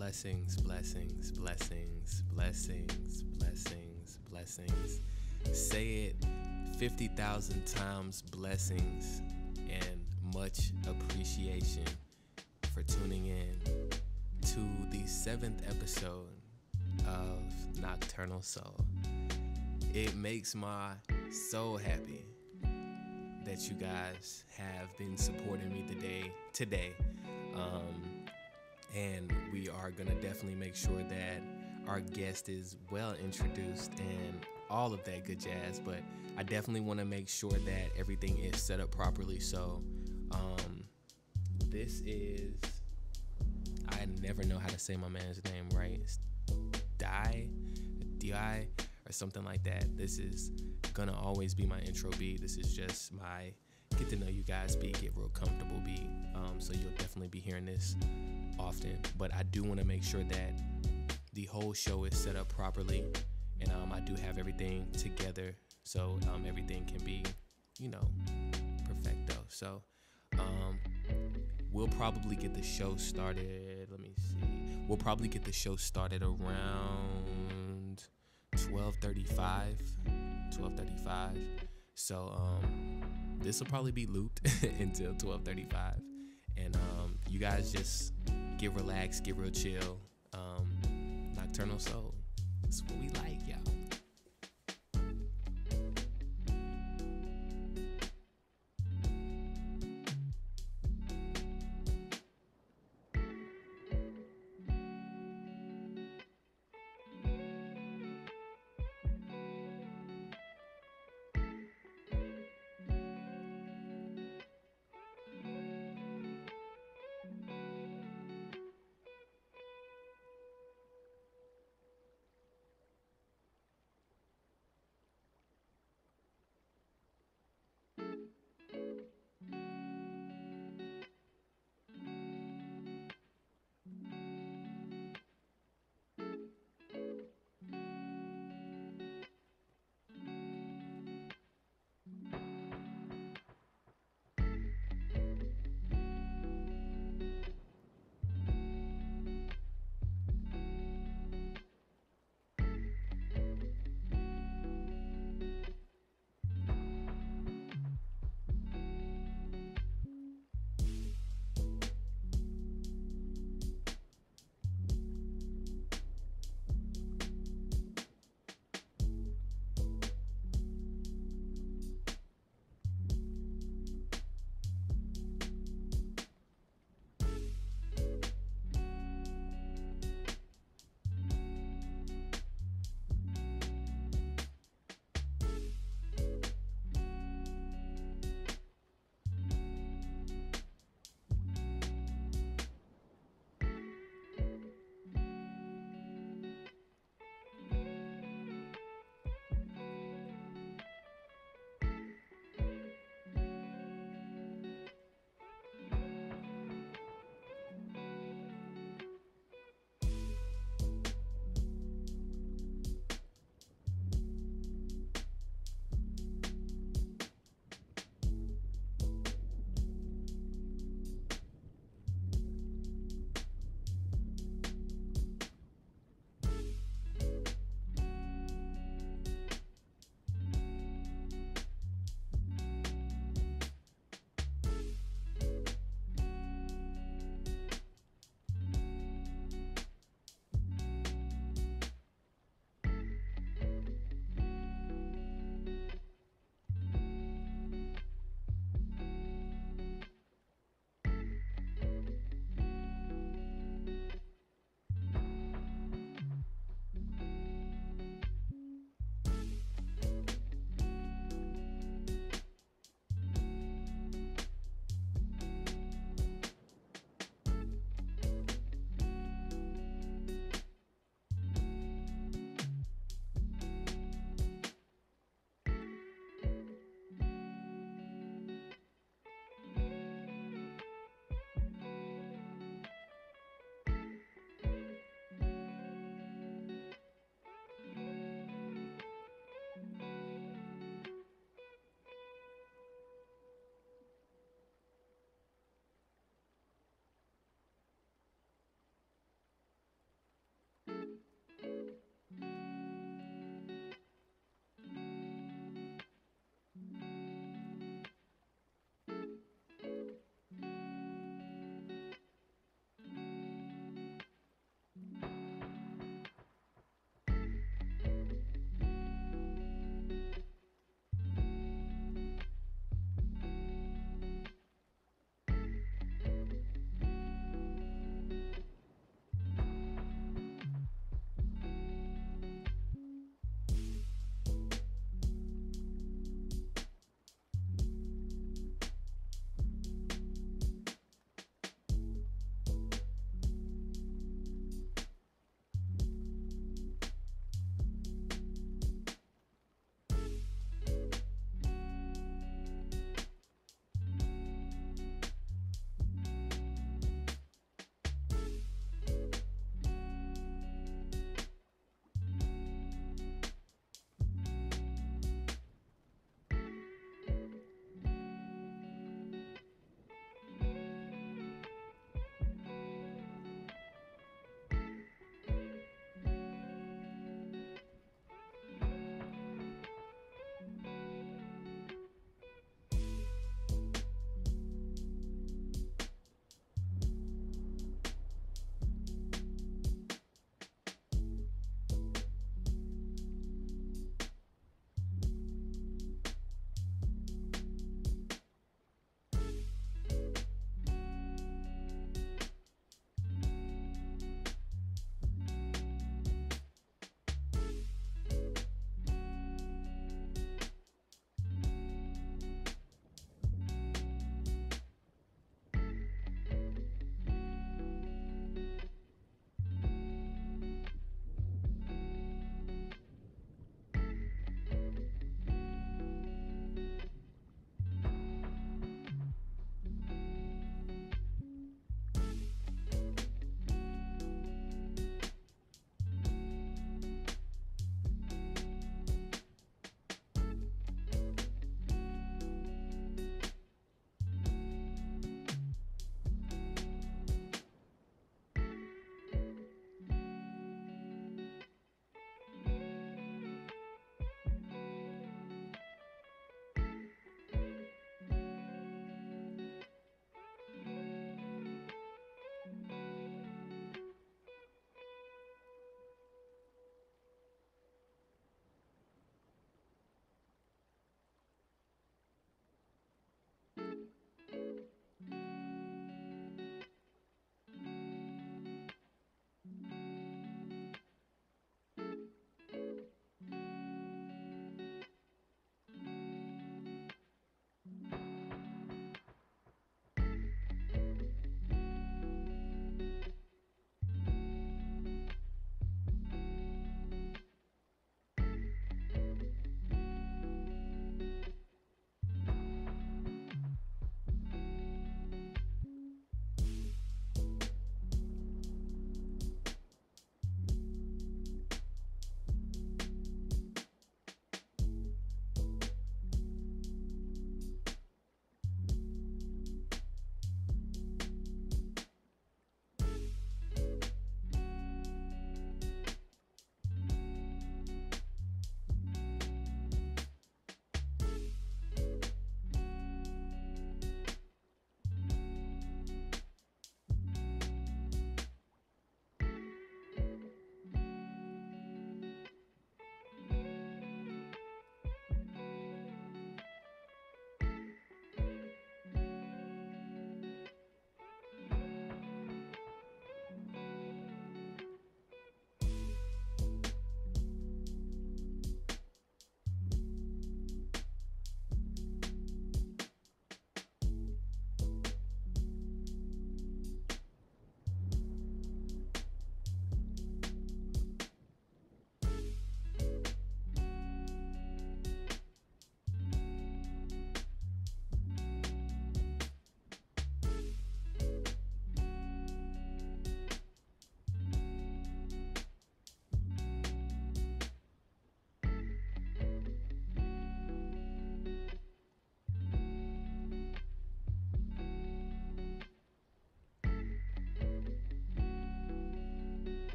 Blessings, blessings, blessings, blessings, blessings, blessings. Say it 50,000 times, blessings, and much appreciation for tuning in to the 7th episode of Nocturnal Soul. It makes my soul happy that you guys have been supporting me today. And we are going to definitely make sure that our guest is well introduced and all of that good jazz. But I definitely want to make sure that everything is set up properly. So this is, I never know how to say my man's name right. It's Di, or something like that. This is going to always be my intro beat. This is just my get to know you guys beat, get real comfortable beat. So you'll definitely be hearing this often, but I do want to make sure that the whole show is set up properly, and I do have everything together so everything can be, perfecto. So we'll probably get the show started. Let me see. We'll probably get the show started around 12:35. So this will probably be looped until 12:35, and you guys just get relaxed, get real chill. Nocturnal Soul, that's what we like, y'all.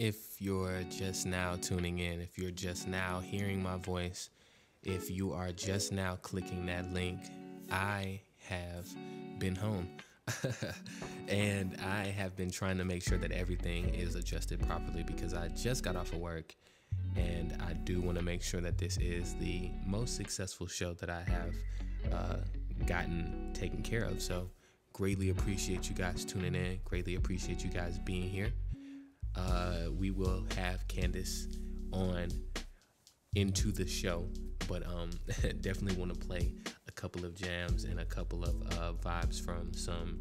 If you're just now tuning in, if you're just now hearing my voice, if you are just now clicking that link, I have been home. And I have been trying to make sure that everything is adjusted properly because I just got off of work, and I do want to make sure that this is the most successful show that I have gotten taken care of. So greatly appreciate you guys tuning in. Greatly appreciate you guys being here. We will have Candice on into the show, but definitely want to play a couple of jams and a couple of vibes from some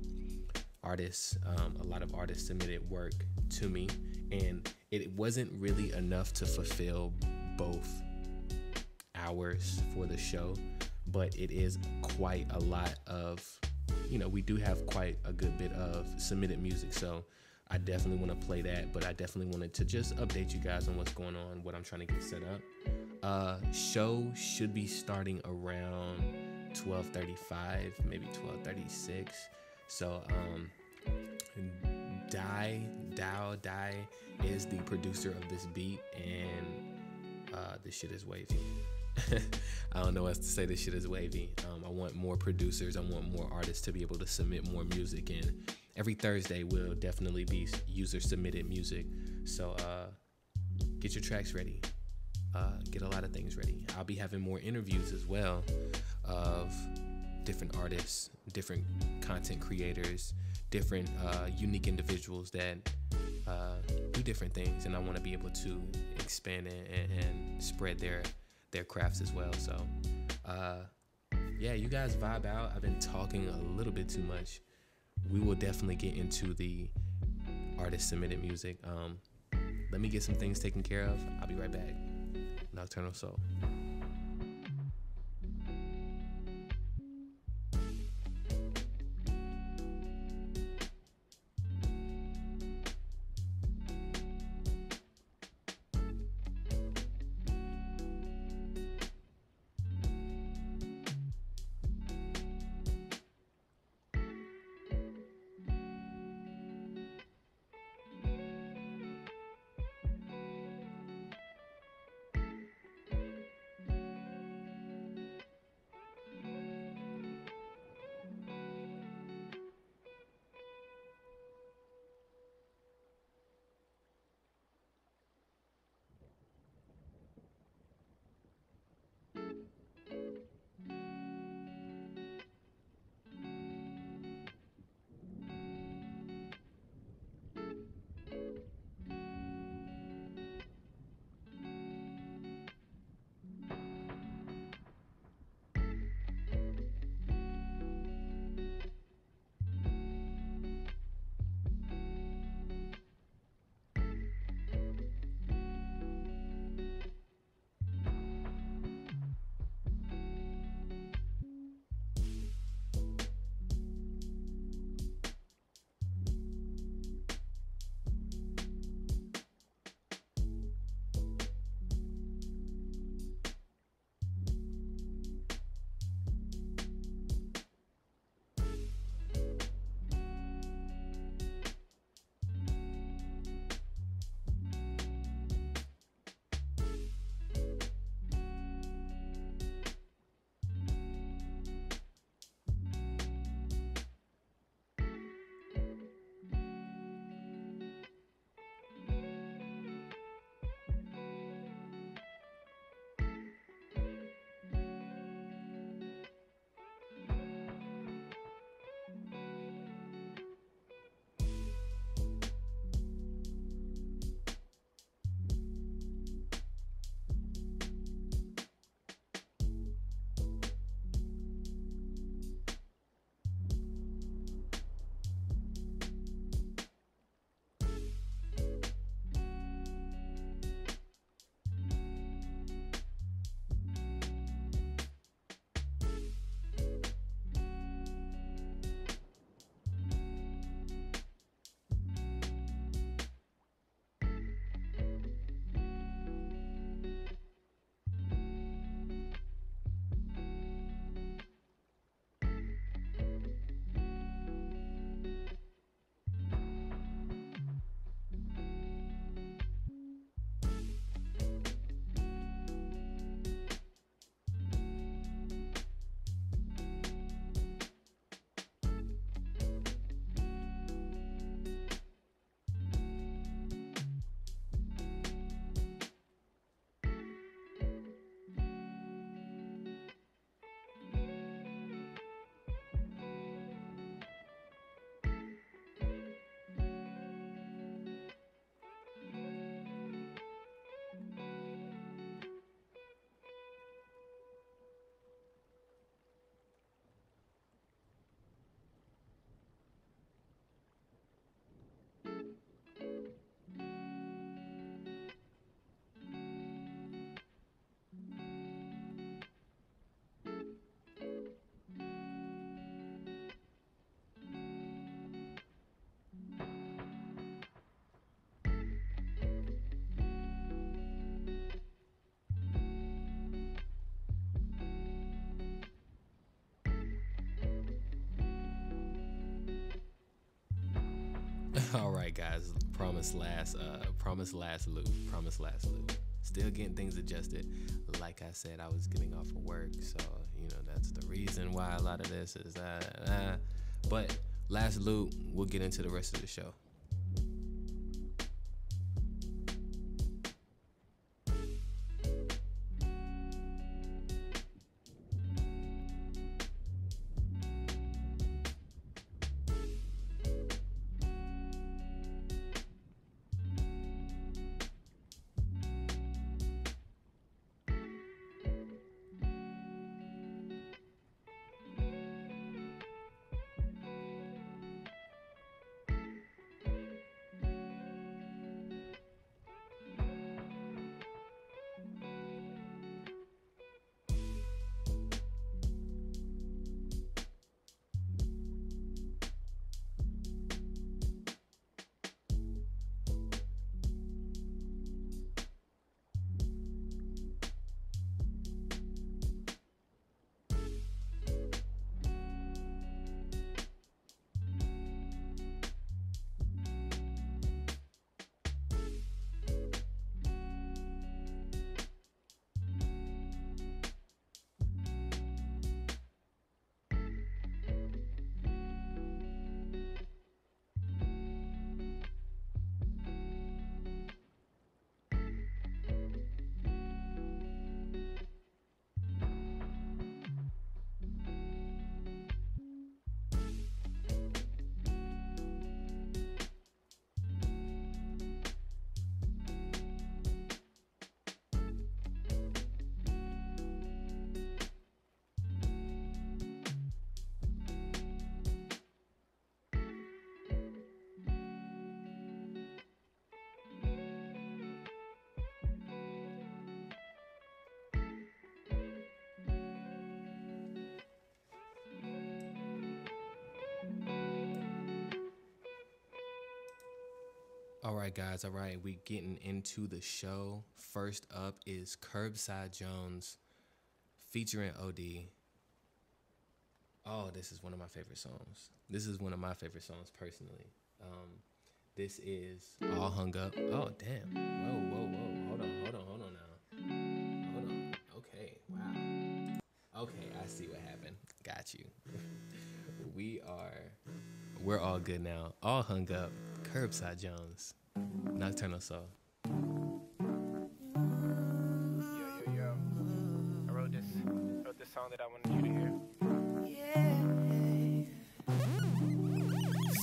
artists. A lot of artists submitted work to me, and it wasn't really enough to fulfill both hours for the show, but it is quite a lot of, we do have quite a good bit of submitted music, so I definitely want to play that, but I definitely wanted to just update you guys on what's going on, what I'm trying to get set up. Show should be starting around 12:35, maybe 12:36. So, Die is the producer of this beat, and this shit is wavy. I don't know what else to say. This shit is wavy. I want more producers. I want more artists to be able to submit more music, and every Thursday will definitely be user submitted music. So get your tracks ready. Get a lot of things ready. I'll be having more interviews as well of different artists, different content creators, different unique individuals that do different things, and I want to be able to expand and spread their crafts as well. So yeah, you guys vibe out. I've been talking a little bit too much. We will definitely get into the artist submitted music. Let me get some things taken care of. I'll be right back. Nocturnal Soul. All right, guys. Promise last loop. Still getting things adjusted. Like I said, I was getting off of work, so that's the reason why a lot of this is But last loop, we'll get into the rest of the show. All right, guys. All right, we getting into the show. First up is Curbside Jones featuring OD. Oh, this is one of my favorite songs. This is one of my favorite songs personally. This is All Hung Up. Oh, damn. Whoa. Hold on now. Hold on. Okay, wow. Okay, I see what happened. Got you. We're all good now. All Hung Up, Curbside Jones, Nocturnal Soul. Yo. I wrote this song that I wanted you to hear.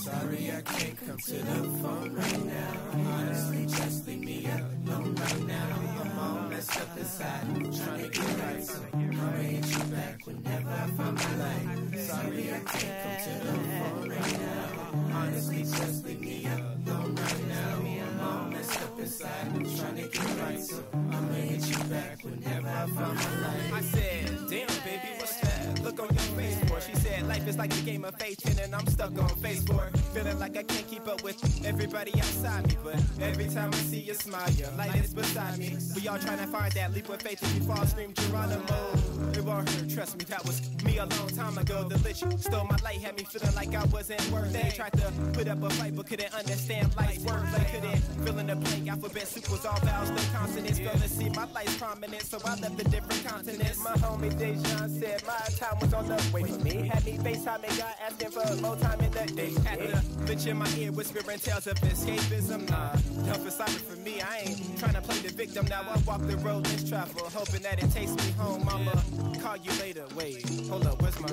Sorry I can't come to the phone right now. Honestly, just leave me alone right now. I'm all messed up inside, trying to get right. So I'ma hit you back whenever I find my light. Sorry I can't come to the phone right now. Honestly, just leave me alone right now. I'm all messed up inside, trying to get right. So I'ma hit you back whenever I find my light. I said, damn baby, what's that? Look on your face for. She said, life is like a game of fate, and I'm stuck on phase 4. Feeling like I can't keep up with everybody outside me, but every time I see you smile, your light is beside me. We all trying to find that leap of faith. If you fall, scream Geronimo. It won't hurt, trust me, that was me a long time ago. The lich stole my light, had me feeling like I wasn't worth it. Tried to put up a fight, but couldn't understand life's wordplay. Couldn't fill in the blank, alphabet soup was all vowels, no consonants. Gonna see my life's prominent, so I left a different continent. My homie Dejan said my time was on the way for me. Had me FaceTiming, God asking for more time in the day. Had the bitch in my ear whispering tales of escapism. Nah, don't feel sorry for me, I ain't trying to play the victim. Now I walk the road less travel, hoping that it takes me home. I'ma call you later, wait, hold up, where's my...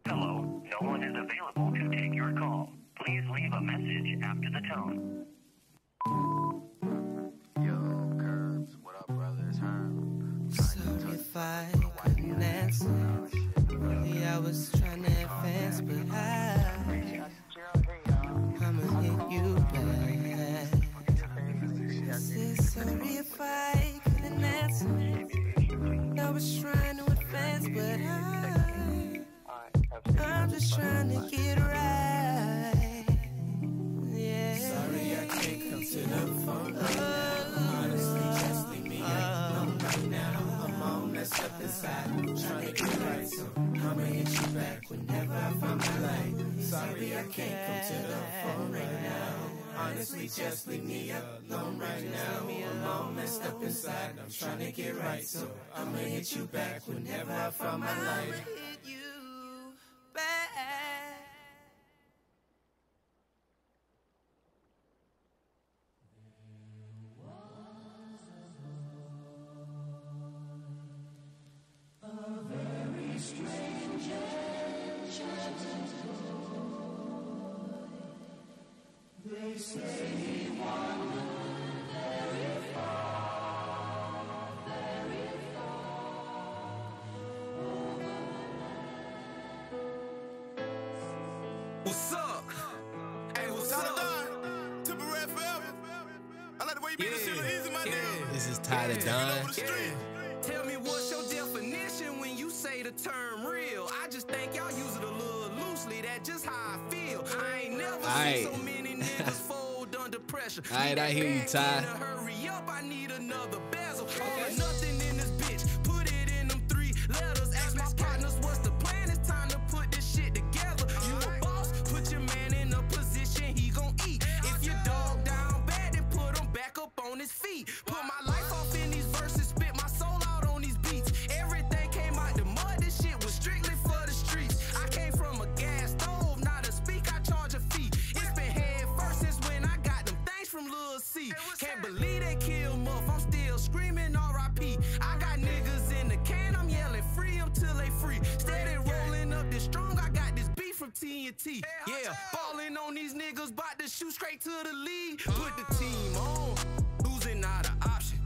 Hello, no one is available to take your call. Please leave a message after the tone. Yo, Curbs, what up, brothers? Sorry if I couldn't answer. Really, I was trying to advance, but I'ma hit you back. I said sorry if I couldn't answer. I was trying to advance, but I'm just trying to get right. Yeah. Sorry I can't come to the phone right now. Honestly, just leave me alone right now. I'm all messed up inside, trying to get right. So I'ma hit you back whenever I find my light. Sorry Sorry, I can't come to the phone right now. Honestly, just leave me alone right now. I'm all messed up inside, I'm trying to get right. So I'ma hit you back whenever I find my light. I'ma hit you back. What's up? Hey, what's up? Temporary forever. I like the way you make this shit look easy, my nigga. This is Ty the Don. Tell me what's your definition when you say the term real? I just think y'all use it a little loosely. That's just how I feel. I ain't never seen so many niggas fold under pressure. Alright, I hear you, Ty. Hurry up, I need another bezel. Okay. Nothing in this bitch. Put it in them 3 letters. Ask my partners what's the plan. It's time to put this shit together. You a boss, put your man in a position he gon' eat. If your dog down bad, then put him back up on his feet. Put my life off in these verses, spit my soul out on these beats. Everything came out the mud, this shit was strictly for the streets. I came from a gas stove, not a speak, I charge a fee. It's been head first since when I got them things from Lil C. Can't believe they killed Muff, I'm still screaming R.I.P. I got niggas in the can, I'm yelling free them till they free. Steady rolling up this strong, I got this beef from TNT. Yeah, falling on these niggas, bout to shoot straight to the lead. Put the team on, losing not an option.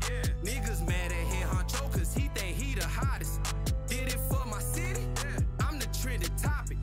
Niggas mad at Head Honcho cause he think he the hottest. Did it for my city, I'm the trending topic.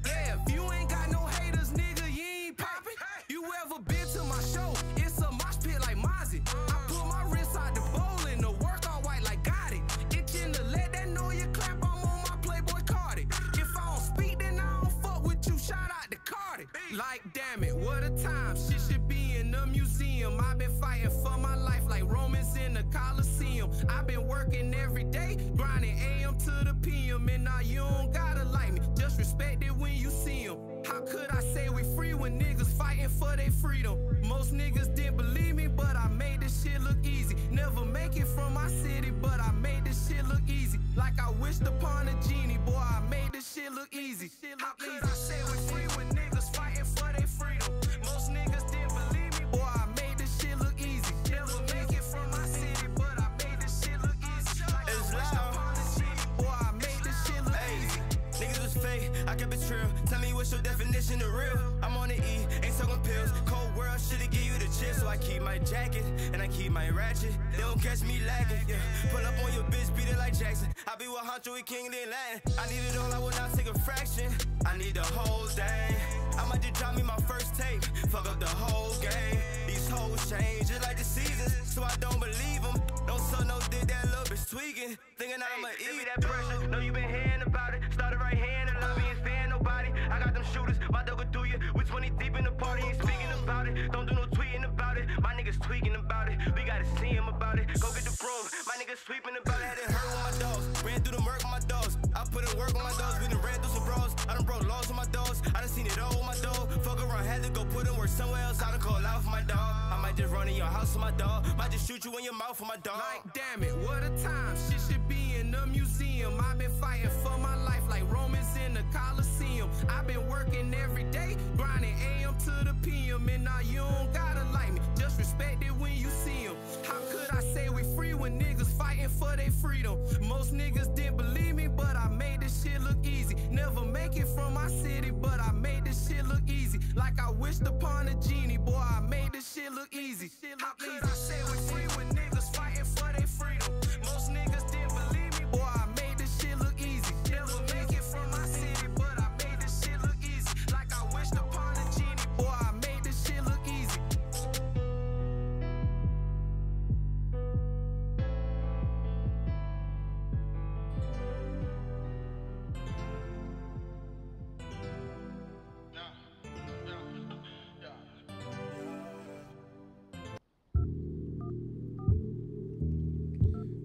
Yeah, if you ain't got no haters, nigga, you ain't poppin'. You ever been to my show? It's a mosh pit like Mozzie. I put my wrist out the bowl and the work all white like got it. Itching to let that know you clap, I'm on my Playboy card. If I don't speak, then I don't fuck with you. Shout out to Cardi. Like damn it, what a time. Shit should be in the museum. I've been fighting for my life like Romans in the Coliseum. I've been working every day, grinding AM to the PM. And now you don't gotta like me, just respect it when you see them. How could I say we free when niggas fighting for their freedom? Most niggas didn't believe me, but I made this shit look easy. Never make it from my city, but I made this shit look easy. Like I wished upon a genie, boy, I made this shit look easy. How could I say we free when niggas fighting for their freedom? Most niggas didn't believe me, boy, I made this shit look easy. Never make it from my city, but I made this shit look easy. Like I wished upon a genie, boy, I made this shit look easy. Niggas was fake, I kept it real. Tell me what's your definition of real? I'm on the E, ain't talking pills. Cold world, shit'll give you the chip. So I keep my jacket, and I keep my ratchet. They don't catch me lagging, yeah. Pull up on your bitch, beat it like Jackson. I be with Honcho, we king, then Latin. I need it all, I will not take a fraction. I need the whole thing. I might just drop me my first tape, fuck up the whole game. These hoes change, just like the seasons, so I don't believe them. Don't suck no dick, that little bitch tweaking. Thinking I'ma eat. Give me that pressure, know you been hearing about it. Started right here in the lobby, ain't fearing nobody. I got them shooters, my dog will do you. We 20 deep in the party, ain't speaking about it. Don't do no tweeting about it, my niggas tweaking about it. We gotta see him about it, go get the broom. My niggas sweeping about it, had it hurt with my dogs. Ran through the murk with my dogs, I put in work with my dogs. We done ran through some bros, I done broke laws with my dogs. I done seen it all with my dog. Fuck around, had to go put in work somewhere else. I done call out for my dog. I might just run in your house with my dog. Might just shoot you in your mouth for my dog. Like damn it, what a time. Shit should be in the museum. I've been fighting for my life like Romans in the Coliseum. I've been working every day, grinding AM to the PM. And now you don't gotta like me, just respect it when you see them. How could I say we free when niggas fighting for their freedom? Most niggas didn't believe me, but I made this shit look easy. Never make it from my city, but I made this shit look easy. Like I wished upon a genie, boy, I made this shit look easy. How could I say we free when niggas fighting for their freedom? Most niggas didn't believe me, boy, I made this shit look easy. Never make it from my city, but I made this shit look easy. Like I wished upon a genie, boy, I made this shit look easy.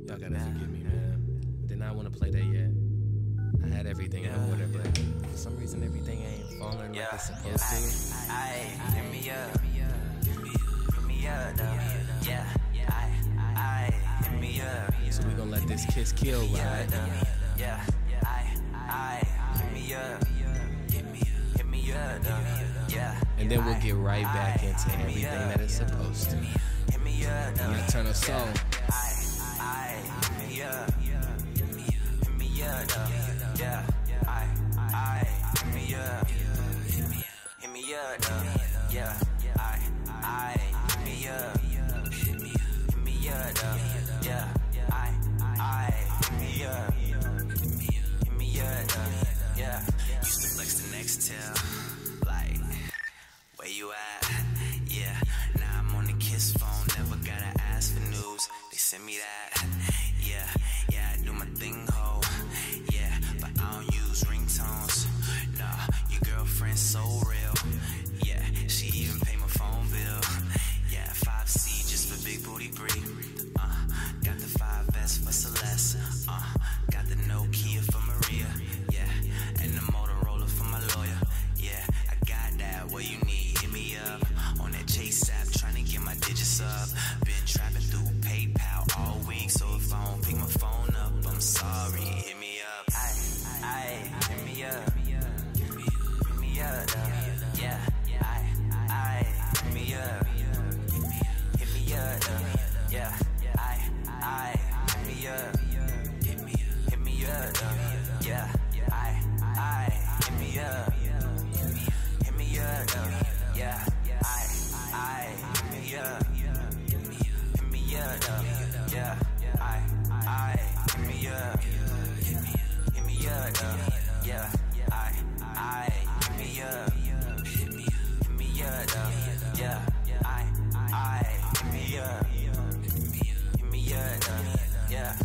Y'all gotta forgive me, man. Did not want to play that yet. I had everything in order, but for some reason everything ain't falling like it's supposed to. Hit me up. Hit me up, though. Yeah. Hit me up. So we gonna let this kiss kill ride. Yeah. Hit me up. Hit me up, though. Yeah. And then we'll get right back into everything that it's supposed to. Hit me up, though. I'm turn us on. Hit me up. Hit me up, though. Yeah. Hit me up. Hit me up, though. Yeah. Hit me up. Hit me up, though. Yeah. Hit me up. Hit me up, though. Yeah. Used to flex the next tail. Like, where you at? Yeah. Now I'm on the kiss phone. Never gotta ask for news. They send me that. Yeah, I do my thing, ho. Yeah, but I don't use ringtones. Nah, your girlfriend's so real. Yeah, she even pay my phone bill. Yeah, 5C just for big booty Brie. Got the 5S for Celeste. Got the Nokia for Maria. Yeah, and the Motorola for my lawyer. Yeah, I got that. What you need? Hit me up on that Chase app, trying to get my digits up. Been trapping through PayPal all week, so if I don't pick my phone up, I'm sorry. Hit me up. Hit me up. Hit me up, though. Yeah. Hit me up. Hit me up, though. Yeah. Hit me up. Hit me up, though. Yeah. Hit me up. Hit me up, though. Yeah. Hit me up. Hit me up, though. Yeah. Hit me up. Hit me up, though. Yeah. Hit me up. Hit me up, though. Yeah. Hit me up. Hit me up, though. Yeah.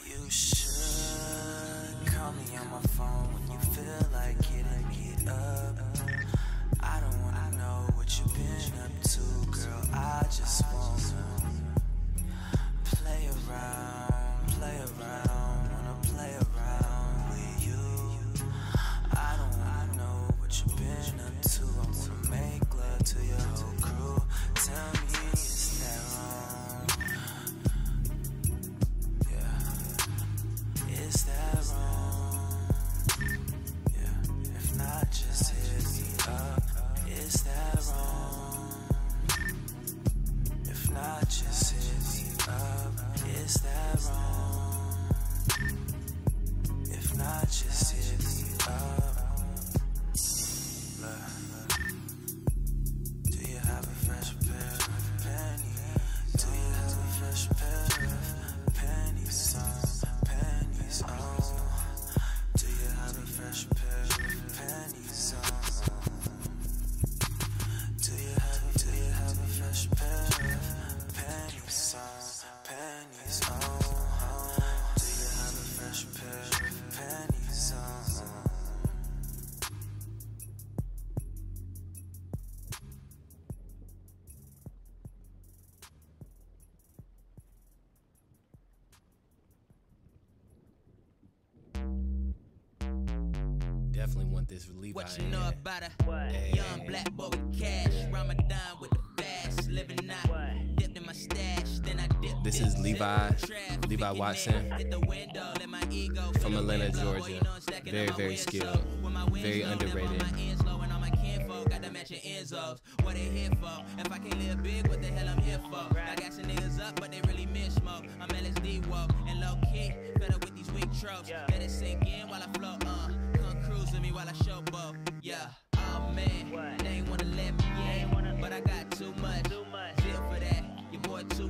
You should call me on my phone when you feel like getting up. I don't wanna know what you've been up to, girl. I just wanna play around, wanna play around with you. I don't wanna know what you've been up to. I wanna make love to your whole crew. Tell me, is that wrong? Yeah. Is that wrong? Yeah. If not, just hit me up. Is that wrong? If not, just hit me up. Is that wrong? If not, just hit me up. Look, do you have a fresh pair of panties? Do you have a fresh pair of panties on? Panties on. Do you have a fresh pair of panties on? Do you have a fresh pair of panties on? Panties on. Do you have a fresh pair of panties on? Definitely want this Levi What you in know here. about a young black boy with cash? Ramadan with the fast, living out, dipped in my stash, then I dipped. This is Levi Watson from Atlanta, Georgia. Very, very skilled, very underrated. What they here for? If I can't live big, what the hell I'm here for? I got some niggas up, but they really miss smoke. I'm LSD woke and low key, better with these weak tropes. Let it sink in while I float. Come cruise with me while I showboat. Yeah. Oh man, they ain't wanna let me in, but I got too much. Feel for that. Your boy too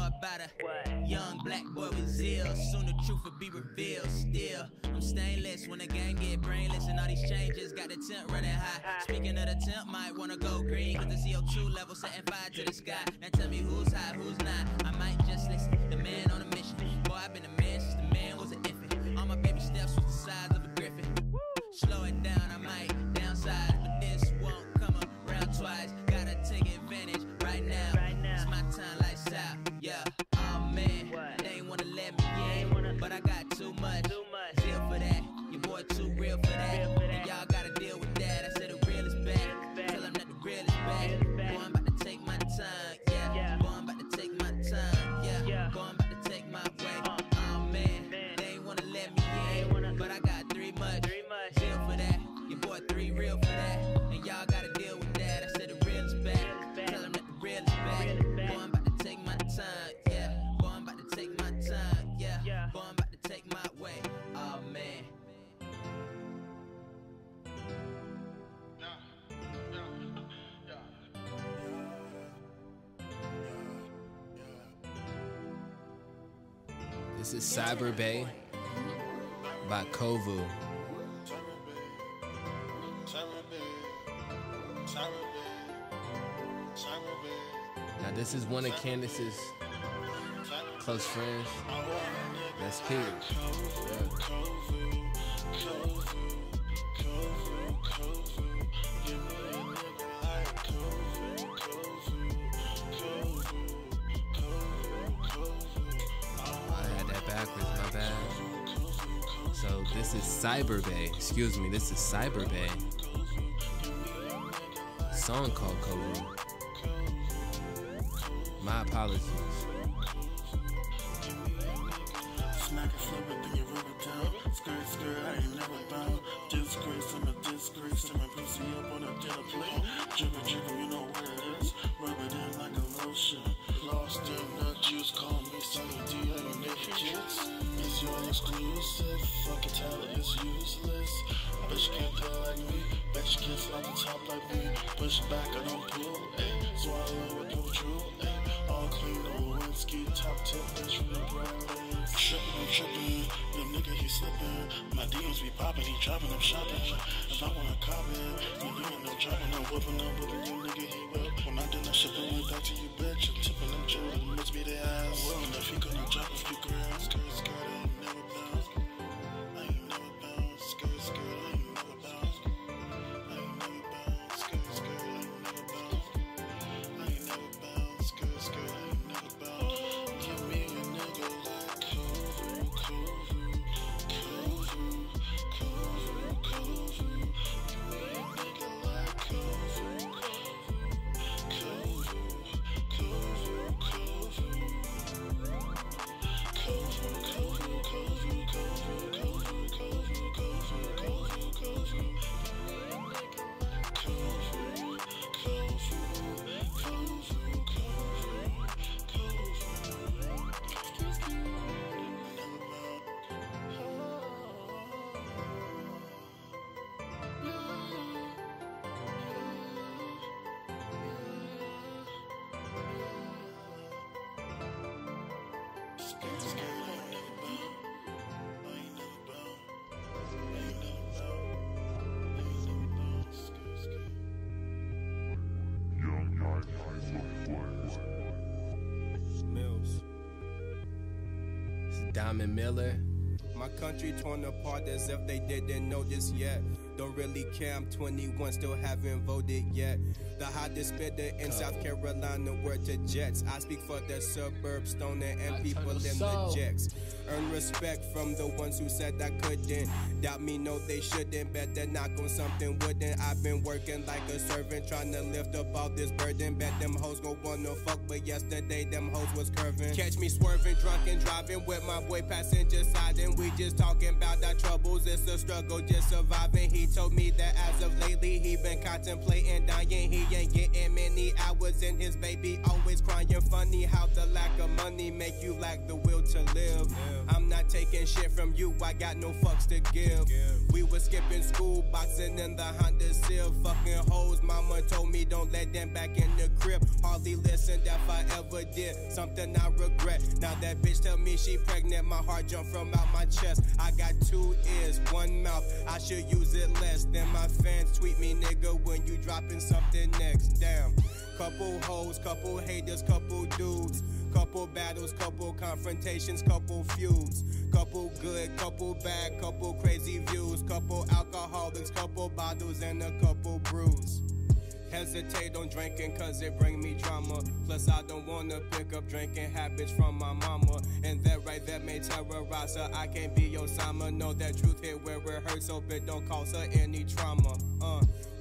about a young black boy with zeal. Soon the truth will be revealed. Still, I'm stainless when the gang get brainless, and all these changes got the temp running high. Speaking of the temp, might wanna go green, cause the CO2 level setting fire to the sky. Now tell me who's hot, who's not. I might just listen. The man on a mission. Boy, I've been a man since the man was an infant. All my baby steps was the size of a griffin. Slow it down, I might downsize, but this won't come around twice. Gotta take advantage right now. It's my time, lights out. Yeah. Oh man, they ain't wanna let me in, but I got too much zeal for that. Your boy too real for that, and y'all gotta deal with that. I said the real is back. Tell them that the real is back. Boy, I'm about to take my time. Yeah. Boy, I'm about to take my time. Yeah. Boy, I'm about to take my way. Oh man, they ain't wanna let me in, but I got three much zeal for that. Your boy three real for that, and y'all gotta deal with that. I said the real is back. Tell them that the real is back. Boy, I'm about to take my time. Yeah. Boy, I'm about to take my time. Yeah. Boy, I'm about to take my way. Oh man. This is Cyber Bay by Kovu. Now this is one of Candice's close friends. That's Pig. I had that backwards, my bad. So this is Cyber Bay. Excuse me, this is Cyber Bay. Song called Kovu. My apologies. Smack it, flip it, then you rub it down. Skirt, skirt, I ain't never bound. Disgrace, I'm a disgrace. I'm a pussy up on a dinner plate. Jiggle, jiggle, you know where it is. Rub it in like a lotion. Lost in the juice, call me Sunny D. I ain't naked kids. It's your exclusive. Fucking talent is useless. Bitch can't play like me. Bet you can't slide the top like me. Push back, I don't pull. Ayy, swallow it, come true. Ayy, all clean, no whiskey. Top tip, bitch from the brand. Trippin', them nigga he slippin'. My DMs be poppin', he droppin' up shopping. If I wanna cop it, when you ain't no droppin', I'm whippin', you nigga he whip. When I done that shit, I went back to you, bitch. I'm tippin' them jewels, must be the ass. And if he gonna drop a few grams, skirt, skirt, I ain't never bounced. I ain't never bounced, skirt, skirt, I ain't never bounced. I ain't never bounced, skirt, skirt, I ain't never bounced. I ain't never bounced, skirt, skirt, I ain't never bounced. Give me a nigga like Kovu, Kovu, Kovu, Kovu, Kovu. Give me a nigga like Kovu, Kovu, Kovu, Kovu, Kovu. Kovu, Kovu, Kovu, Kovu, Kovu, Kovu, Kovu, Kovu, Kovu. Kovu, Kovu, Kovu, Mills. It's Diamond Miller. My country torn apart as if they didn't know this yet. Don't really care, I'm 21, still haven't voted yet. The hottest spitter in South Carolina, word to Jets. I speak for the suburbs, stoner and people in the jacks. Earn respect from the ones who said I couldn't. Doubt me, no they shouldn't. Better knock on something wooden. I've been working like a servant, trying to lift up all this burden. Bet them hoes gon' wanna fuck, but yesterday them hoes was curving. Catch me swerving, drunk and driving with my boy passenger side, and we just talking about our troubles. It's a struggle, just surviving. He told me that as of lately he been contemplating dying. He ain't getting many hours in his baby, always crying. Funny how the lack of money make you lack the will to live. I'm not taking shit from you, I got no fucks to give. We was was skipping school, boxing in the Honda Civic. Fucking hoes, mama told me don't let them back in the crib. Hardly listened if I ever did, something I regret. Now that bitch tell me she pregnant, my heart jumped from out my chest. I got 2 ears, 1 mouth, I should use it less. Then my fans tweet me, nigga, when you dropping something next. Damn. Couple hoes, couple haters, couple dudes. Couple battles, couple confrontations, couple feuds. Couple good, couple bad, couple crazy views. Couple alcoholics, couple bottles, and a couple brews. Hesitate on drinking cause it bring me drama. Plus I don't wanna pick up drinking habits from my mama. And that right there may terrorize her. I can't be your Sama. Know that truth hit where it hurts, hope it don't cause her any trauma.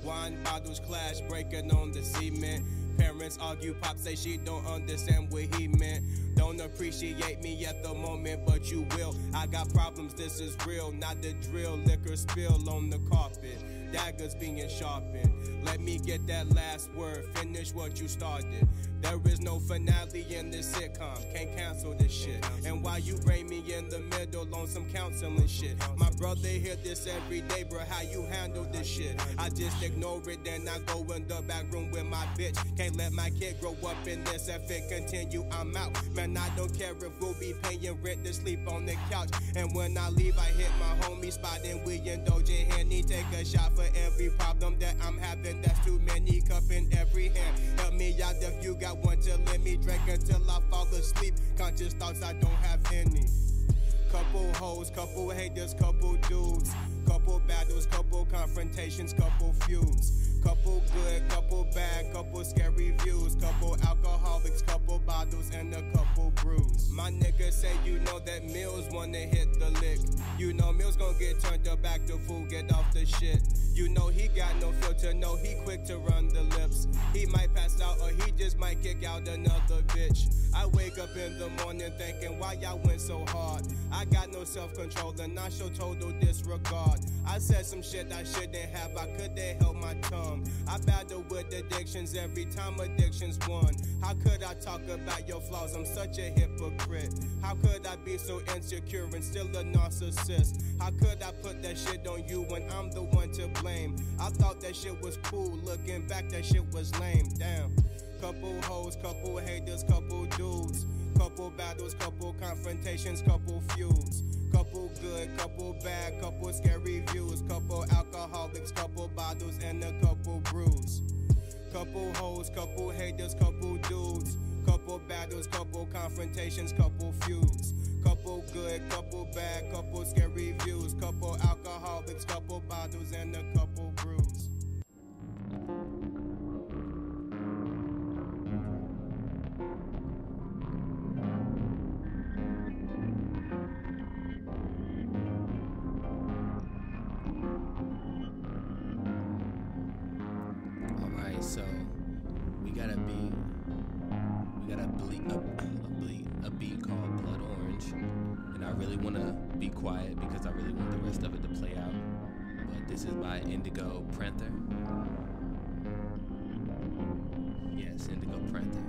Wine bottles clash, breaking on the cement. Parents argue, pop say she don't understand what he meant. Don't appreciate me at the moment, but you will. I got problems, this is real, not the drill. Liquor spill on the carpet, daggers being sharpened. Let me get that last word, finish what you started. There is no finale in this sitcom, can't cancel this shit. And why you bring me in the middle on some counseling shit? My brother hear this every day, bro, how you handle this shit? I just ignore it, then I go in the back room with my bitch. Can't let my kid grow up in this, if it continue, I'm out. Man, I don't care if we'll be paying rent to sleep on the couch. And when I leave, I hit my homie spot and we indulge in Henny. Take a shot for every problem that I'm having, that's too many. Cup in every hand, help me out if you got one to let me drink until I fall asleep. Conscious thoughts, I don't have any. Couple hoes, couple haters, couple dudes. Couple battles, couple confrontations, couple feuds. Couple good, couple bad, couple scary views. Couple alcoholics, couple bottles, and a couple brews. My nigga say you know that Mills wanna hit the lick. You know Mills gon' get turned up back to fool, get off the shit. You know he got no filter, no he quick to run the lips. He might pass out or he just might kick out another bitch. I wake up in the morning thinking why y'all went so hard. I got no self-control and I show total disregard. I said some shit I shouldn't have, I could've held my tongue. I battle with addictions every time addictions won. How could I talk about your flaws? I'm such a hypocrite. How could I be so insecure and still a narcissist? How could I put that shit on you when I'm the one to blame? I thought that shit was cool, looking back that shit was lame, damn. Couple hoes, couple haters, couple dudes. Couple battles, couple confrontations, couple feuds. Couple good, couple bad, couple scary views. Couple alcoholics, couple bottles, and a couple brews. Couple hoes, couple haters, couple dudes. Couple battles, couple confrontations, couple feuds. Couple good, couple bad, couple scary views. Couple alcoholics, couple bottles, and a couple brews. So we got a beat called Blood Orange, and I really want to be quiet because I really want the rest of it to play out. But this is by Indigo Panther. Yes, Indigo Panther.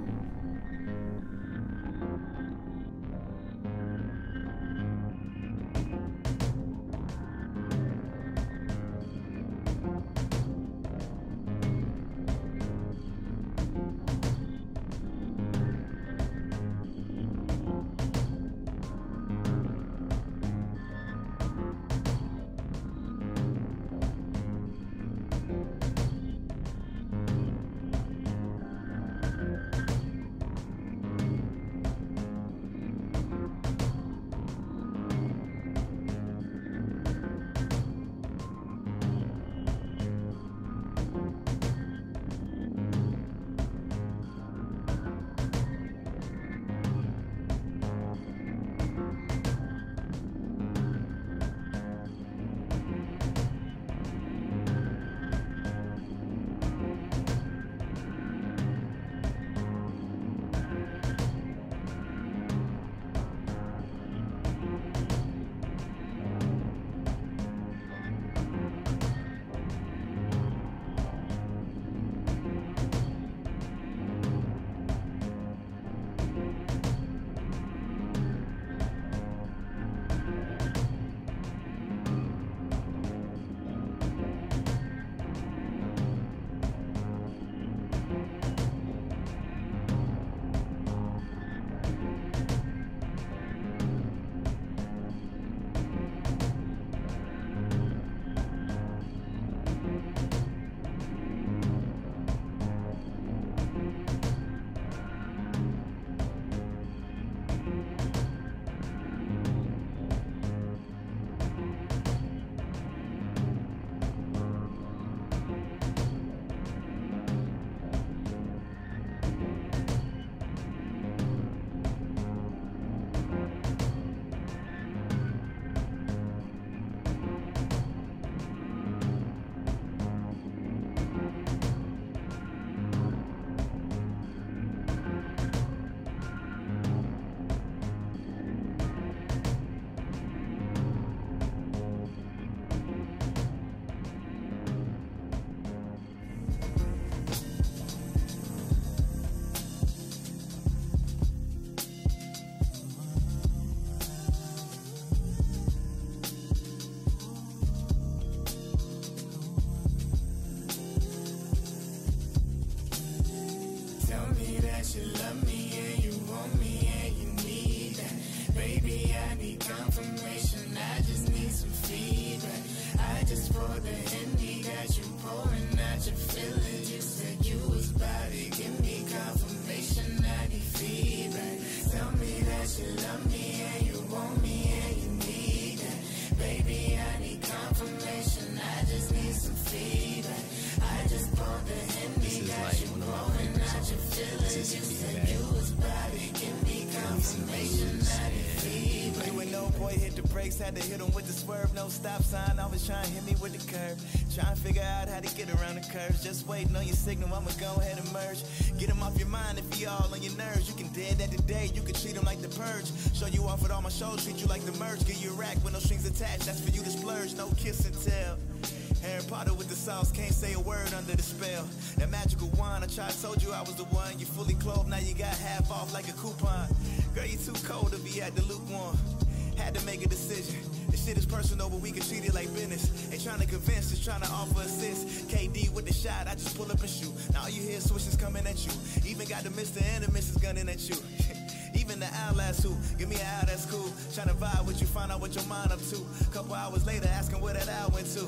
you love me and you want me and you need that. Baby, I need confirmation, I just need some feedback. I just poured the Henny, got you pouring out your feelings. You said you was about to give me confirmation, I need feedback. Tell me that you love me and you want me and you need that. Baby, I need confirmation, I just need some feedback. I just poured the Henny, got you pouring out your feelings. You said you was about to give me confirmation, I need feedback. You ain't no boy, hit the brakes, had to hit him with the swerve, no stop sign, always trying to hit me with the curve. Trying to figure out how to get around the curves, just waiting on your signal, I'ma go ahead and merge. Get him off your mind if he all on your nerves. You can dead that today, you can treat him like the purge. Show you off with all my shows, treat you like the merge. Give you a rack with no strings attached, that's for you to splurge, no kiss and tell. Harry Potter with the sauce, can't say a word under the spell. That magical wine, I tried, told you I was the one. You fully clothed, now you got half off like a coupon. Girl, you too cold to be at the lukewarm. Had to make a decision. This shit is personal, but we can treat it like business. Ain't trying to convince, just trying to offer assist. KD with the shot, I just pull up and shoot. Now all you hear is swishes coming at you. Even got the Mr. and the Mrs. gunning at you. Even the outlast who give me an owl, that's cool. Tryna vibe with you, find out what your mind up to. Couple hours later, asking where that owl went to.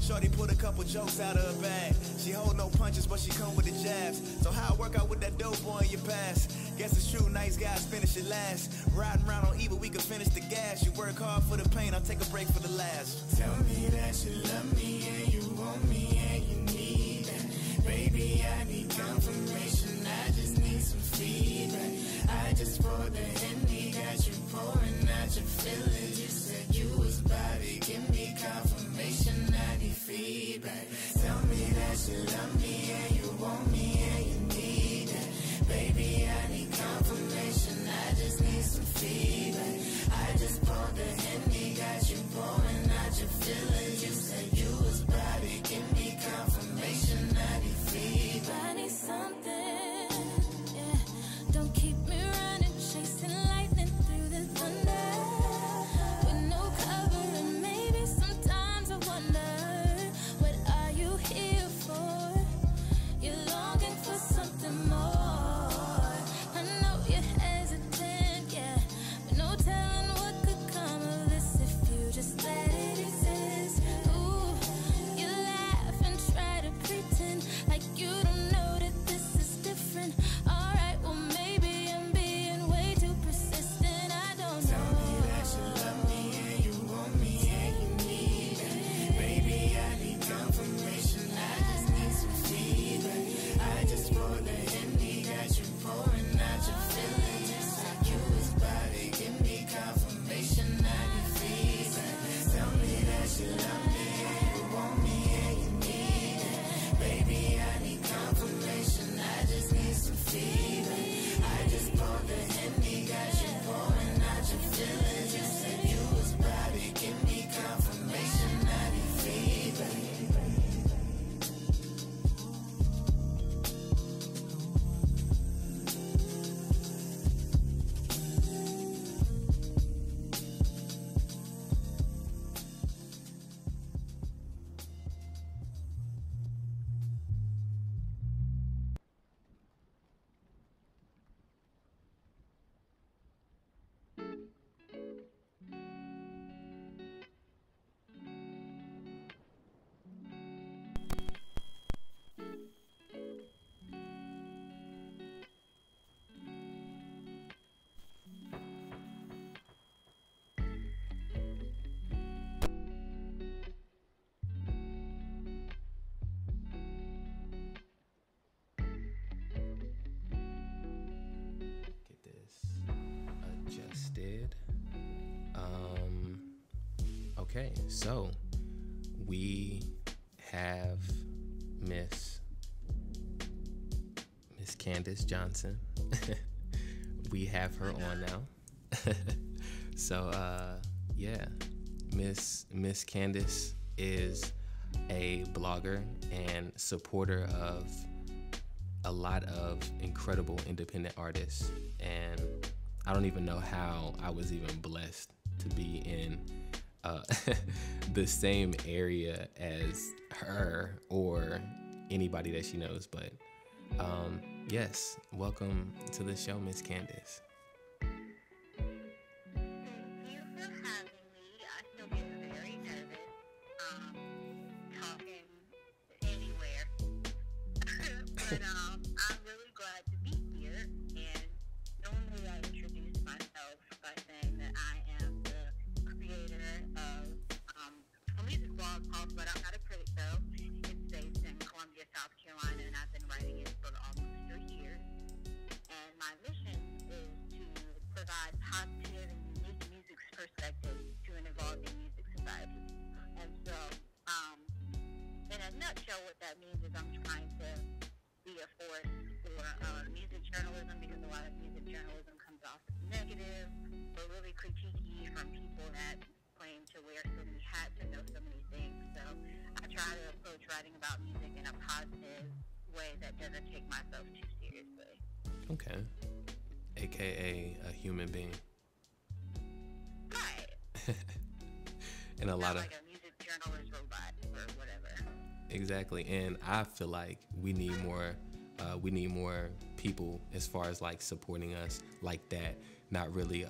Shorty pulled a couple jokes out of her bag. She hold no punches, but she come with the jabs. So how I work out with that dope boy in your past? Guess it's true, nice guys finish it last. Riding around on evil, we can finish the gas. You work hard for the pain, I'll take a break for the last. Tell me that you love me and you want me and you need that. Baby, I need confirmation, I just need some feedback. I just poured the Henny, got you pouring out your feelings. You said you was about to give me confirmation, I need feedback. Tell me that you love me and you want me and you need that. Baby, I need confirmation, I just need some feedback. I just poured the Henny, got you pouring out your feelings. You said you was about to give me confirmation, I need feedback. I need something, yeah. Don't keep me running, chasing lightning through the thunder. With no cover, and maybe sometimes I wonder, what are you here for? You're longing for something more. I know you're hesitant, yeah, but no telling what could come of this if you just let it exist. Ooh, you laugh and try to pretend like you don't know that this is different. Alright, well maybe I'm being way too persistent, I don't know. Tell me that you love me and you want me and you need it. Baby, I need confirmation, I just need some feedback. I just poured the Henny, got you pouring out your feelings. You said you was about to give me confirmation, I need feedback. Tell me that you love me and you want me and you need it. Baby, I need confirmation, I just need some feedback. I just poured the Henny, got you pouring out your feelings. You said you was about to give me confirmation, I need feedback. Get this adjusted. Okay, so we have Miss Candice Johnson. We have her on now. So yeah, Miss Candice is a blogger and supporter of a lot of incredible independent artists, and I don't even know how I was even blessed to be in the same area as her or anybody that she knows, but Yes, welcome to the show, Miss Candice. Thank you for having me. I still get very nervous talking anywhere. But I'm really glad to be here. And normally I introduce myself by saying that I am the creator of a music blog called But I'm Not a Critic Though. It's based in Columbia, South Carolina, and I've been writing it for almost 3 years. And my mission is to provide positive and unique music perspectives to an evolving music society. And so, in a nutshell, what that means is I'm trying to be a force for music journalism, because a lot of music journalism comes off as negative or really critiquey from people that claim to wear so many hats and know so many things. So I try to approach writing about music in a positive way that doesn't take myself too seriously. Okay. AKA a human being. Right. And a lot Not like a music journalist robot or whatever. Exactly. And I feel like we need more people as far as like supporting us like that. Not really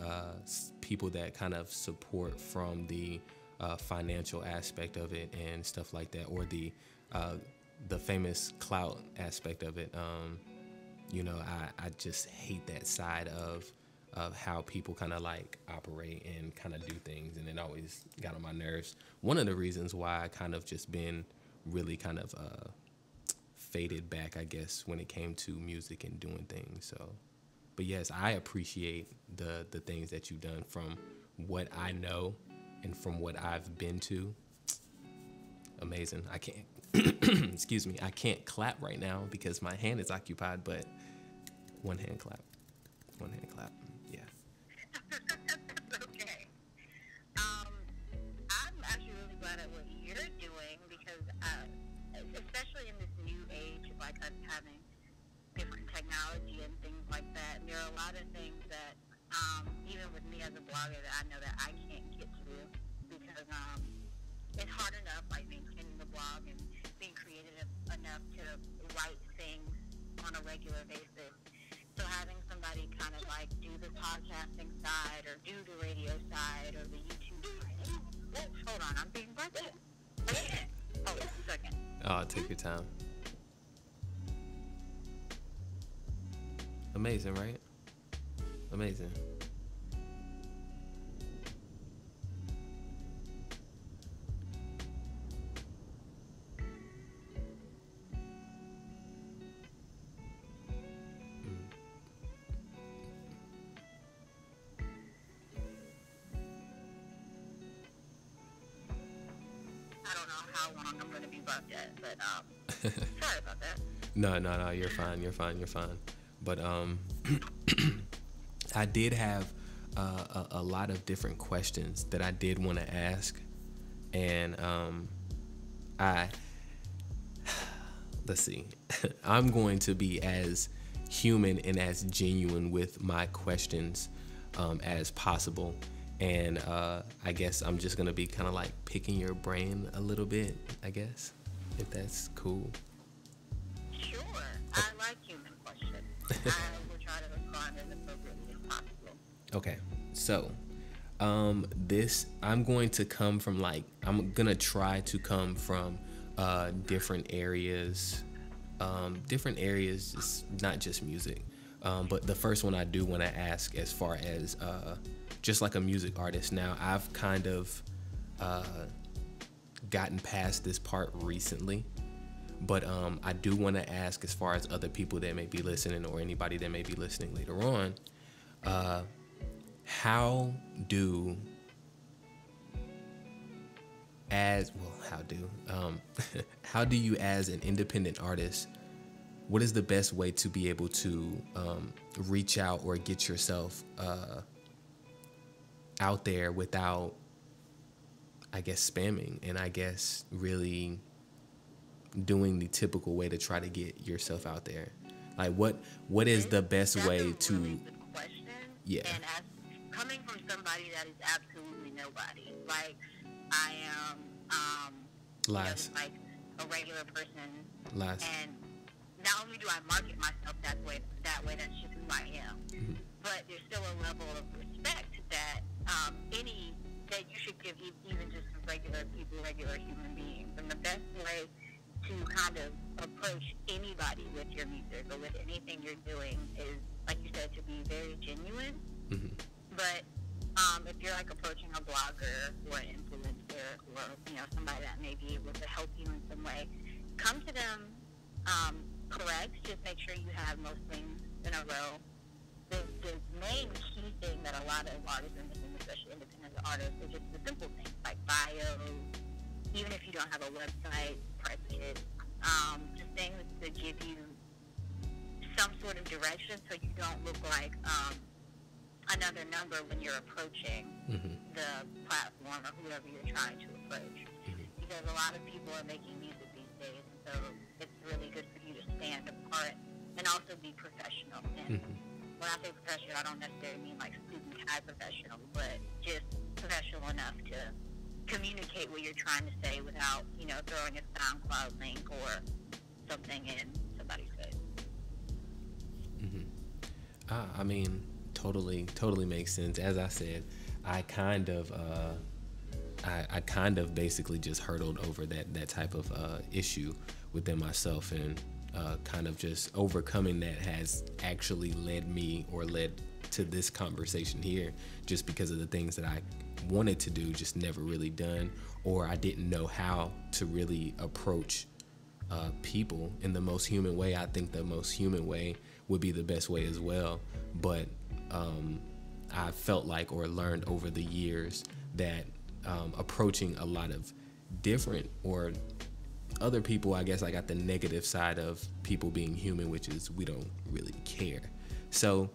people that kind of support from the financial aspect of it and stuff like that, or the famous clout aspect of it. You know, I just hate that side of how people kind of like operate and kind of do things, and it always got on my nerves. One of the reasons why I kind of just been really kind of faded back, I guess, when it came to music and doing things. So, but yes, I appreciate the things that you've done from what I know and from what I've been to. Amazing. I can't, excuse me, I can't clap right now because my hand is occupied, but one hand clap. Yeah. Okay. I'm actually really glad at what you're doing, because especially in this new age of like us having different technology and things like that, there are a lot of things that even with me as a blogger that I know that I can't get to, because it's hard enough like maintaining the blog and being creative enough to write things on a regular basis. So having somebody kind of like do the podcasting side or do the radio side or the YouTube side. Hold on, I'm being buzzed. Okay. Hold on a second. Oh, take your time. Amazing, right? Amazing. I don't know how long I'm going to be bugged at, but sorry about that. No, you're fine. But I did have a lot of different questions that I did want to ask, and let's see. I'm going to be as human and as genuine with my questions as possible. And I guess I'm just going to be kind of like picking your brain a little bit, I guess, if that's cool. Sure. I like human questions. I will try to respond as appropriately as possible. Okay. So I'm going to come from like, I'm going to try to come from different areas, just not just music. But the first one I do want to ask, as far as just like a music artist. Now, I've kind of gotten past this part recently, but I do want to ask, as far as other people that may be listening or anybody that may be listening later on, how do you, as an independent artist, what is the best way to be able to reach out or get yourself out there without, I guess, spamming, and I guess really doing the typical way to try to get yourself out there? Like, what is the best way to? Really good question. Yeah. And as coming from somebody that is absolutely nobody, like I am, Lies. like a regular person, Lies. and not only do I market myself that way, that's just who I am. But there's still a level of respect that that you should give even just regular people, regular human beings. And the best way to kind of approach anybody with your music or with anything you're doing is, like you said, to be very genuine. But if you're like approaching a blogger or an influencer or somebody that may be able to help you in some way, come to them correct. Just make sure you have most things in a row. The main key thing that a lot of artists are missing, especially independent artists, is just the simple things like bios. Even if you don't have a website, press kit, just things to give you some sort of direction so you don't look like another number when you're approaching the platform or whoever you're trying to approach. Because a lot of people are making music these days, so it's really good for you to stand apart and also be professional. And when I say professional, I don't necessarily mean like student high professional, but just professional enough to communicate what you're trying to say without, throwing a SoundCloud link or something in somebody's face. I mean, totally makes sense. As I said, I kind of basically just hurdled over that type of issue within myself, and kind of just overcoming that has actually led to this conversation here, just because of the things that I wanted to do, just never really done, or I didn't know how to really approach people in the most human way. I think the most human way would be the best way as well, but I felt like, or learned over the years, that approaching a lot of different or other people, I guess I got the negative side of people being human, which is we don't really care. So,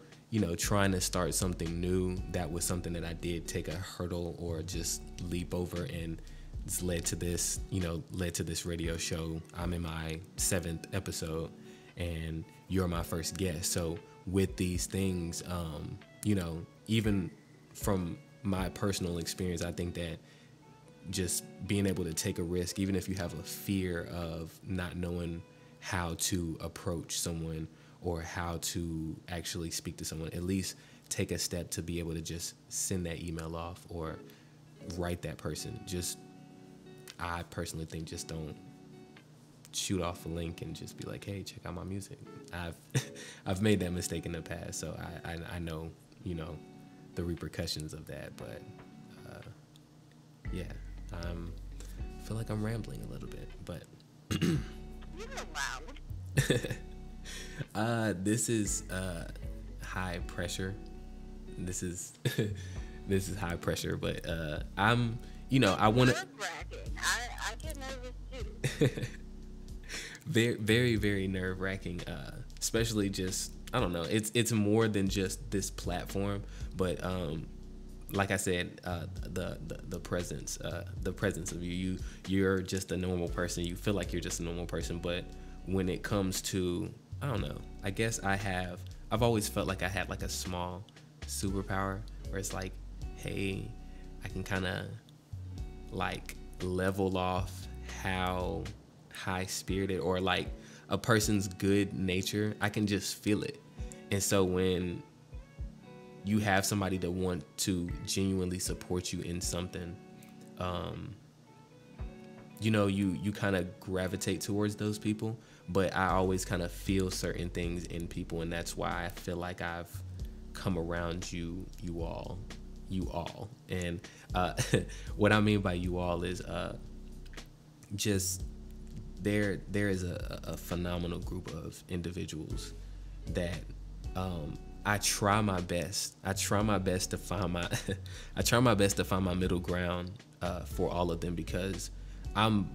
trying to start something new, that was something that I did take a hurdle or just leap over, and it's led to this radio show. I'm in my 7th episode and you're my first guest. So with these things, even from my personal experience, I think that just being able to take a risk, even if you have a fear of not knowing how to approach someone or how to actually speak to someone, at least take a step to be able to just send that email off or write that person. I personally think, just don't shoot off a link and just be like, hey, check out my music. I've made that mistake in the past, so I know, the repercussions of that. But yeah, I feel like I'm rambling a little bit, but You're loud. This is high pressure. This is high pressure, but I'm, I want to. I get nervous too. Very, very, very nerve-wracking, especially just, I don't know, it's more than just this platform, but like I said, the presence of you're just a normal person. You feel like you're just a normal person, but when it comes to, I don't know, I guess I've always felt like I had like a small superpower where it's like, hey, I can kind of like level off how high-spirited or like a person's good nature. I can just feel it. And so when you have somebody that want to genuinely support you in something, you kind of gravitate towards those people. But I always kind of feel certain things in people, and that's why I feel like I've come around you all. And what I mean by you all is just there is a phenomenal group of individuals that I try my best to find my middle ground for all of them, because I'm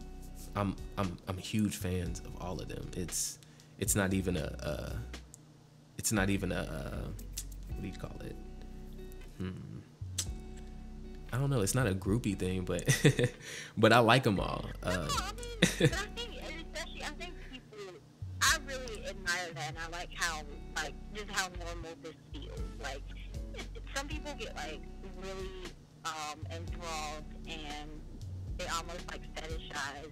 huge fans of all of them. It's not even a what do you call it? I don't know. It's not a groupie thing, but but I like them all. I think people, I really admire that, and I like how normal this feels. Like, some people get like really enthralled, and they almost like fetishize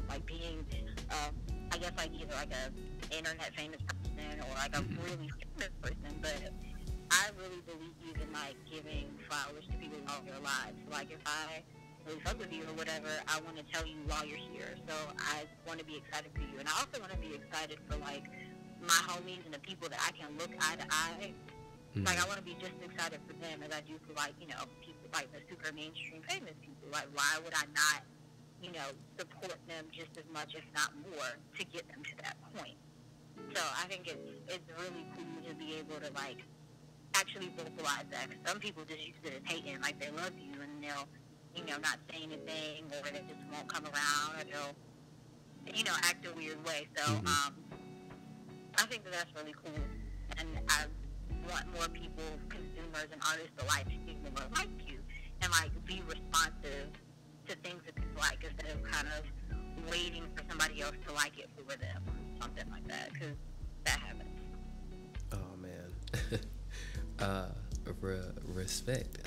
like being I guess like either like a internet famous person or like a really famous person, but I really believe in like giving flowers to people all their lives. Like if I really fuck with you or whatever, I want to tell you while you're here. So I want to be excited for you, and I also want to be excited for like my homies and the people that I can look eye to eye. Like I want to be just as excited for them as I do for like, you know, people like the super mainstream famous people. Like why would I not, you know, support them just as much, if not more, to get them to that point? So I think it's really cool to be able to like actually vocalize that. 'Cause some people just use it as hating, like they love you and they'll, you know, not say anything, or they just won't come around, or they'll, you know, act a weird way. So I think that that's really cool, and I want more people, consumers and artists alike, to be more like you and like be responsive to things that people like, instead of kind of waiting for somebody else to like it for them, something like that, because that happens. Oh man. Respect.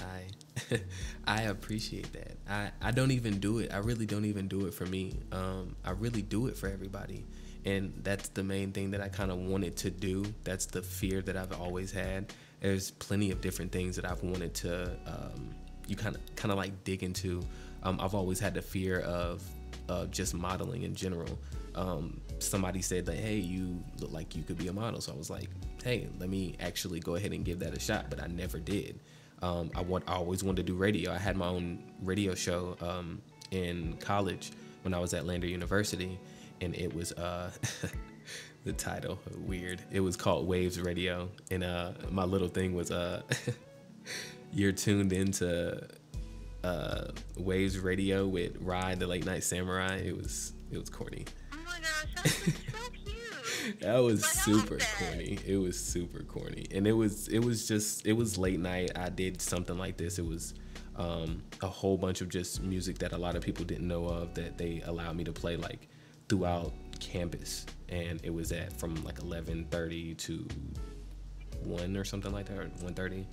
I appreciate that. I don't even do it. I really don't even do it for me. I really do it for everybody, and that's the main thing that I kind of wanted to do. That's the fear that I've always had. There's plenty of different things that I've wanted to you kind of like dig into. I've always had the fear of just modeling in general. Somebody said that, hey, you look like you could be a model, so I was like, hey, let me actually go ahead and give that a shot, but I never did. I always wanted to do radio. I had my own radio show in college when I was at Lander University, and it was the title, weird. It was called Waves Radio, and my little thing was you're tuned into Waves Radio with Rye, the Late Night Samurai. It was corny. Oh my gosh, that was so cute. That was super corny. It was super corny, and it was late night. I did something like this. It was a whole bunch of just music that a lot of people didn't know of, that they allowed me to play like throughout campus, and it was at from like 11:30 to 1 or something like that, or 1:30.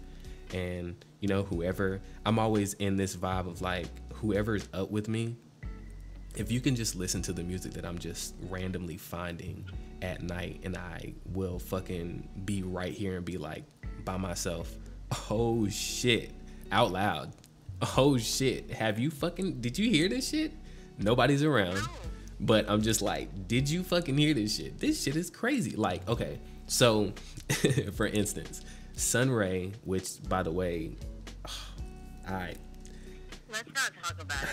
And you know, whoever, I'm always in this vibe of like, whoever's up with me, if you can just listen to the music that I'm just randomly finding at night, and I will fucking be right here and be like by myself, oh shit, out loud, oh shit, did you hear this shit? Nobody's around, but I'm just like, did you fucking hear this shit? This shit is crazy. Like, okay, so for instance, Sunray, which by the way, let's not talk about it.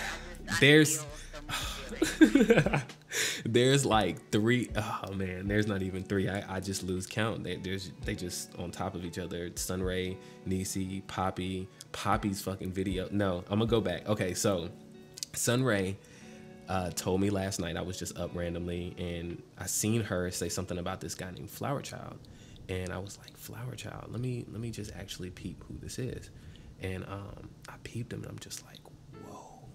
There's like 3. Oh man, there's not even 3. I just lose count. They just on top of each other. Sunray, Nisi, Poppy's fucking video. No, I'm gonna go back. Okay, so Sunray told me last night, I was just up randomly, and I seen her say something about this guy named Flower Child, and I was like, Flower Child, let me just actually peep who this is. And I peeped him, and I'm just like, whoa,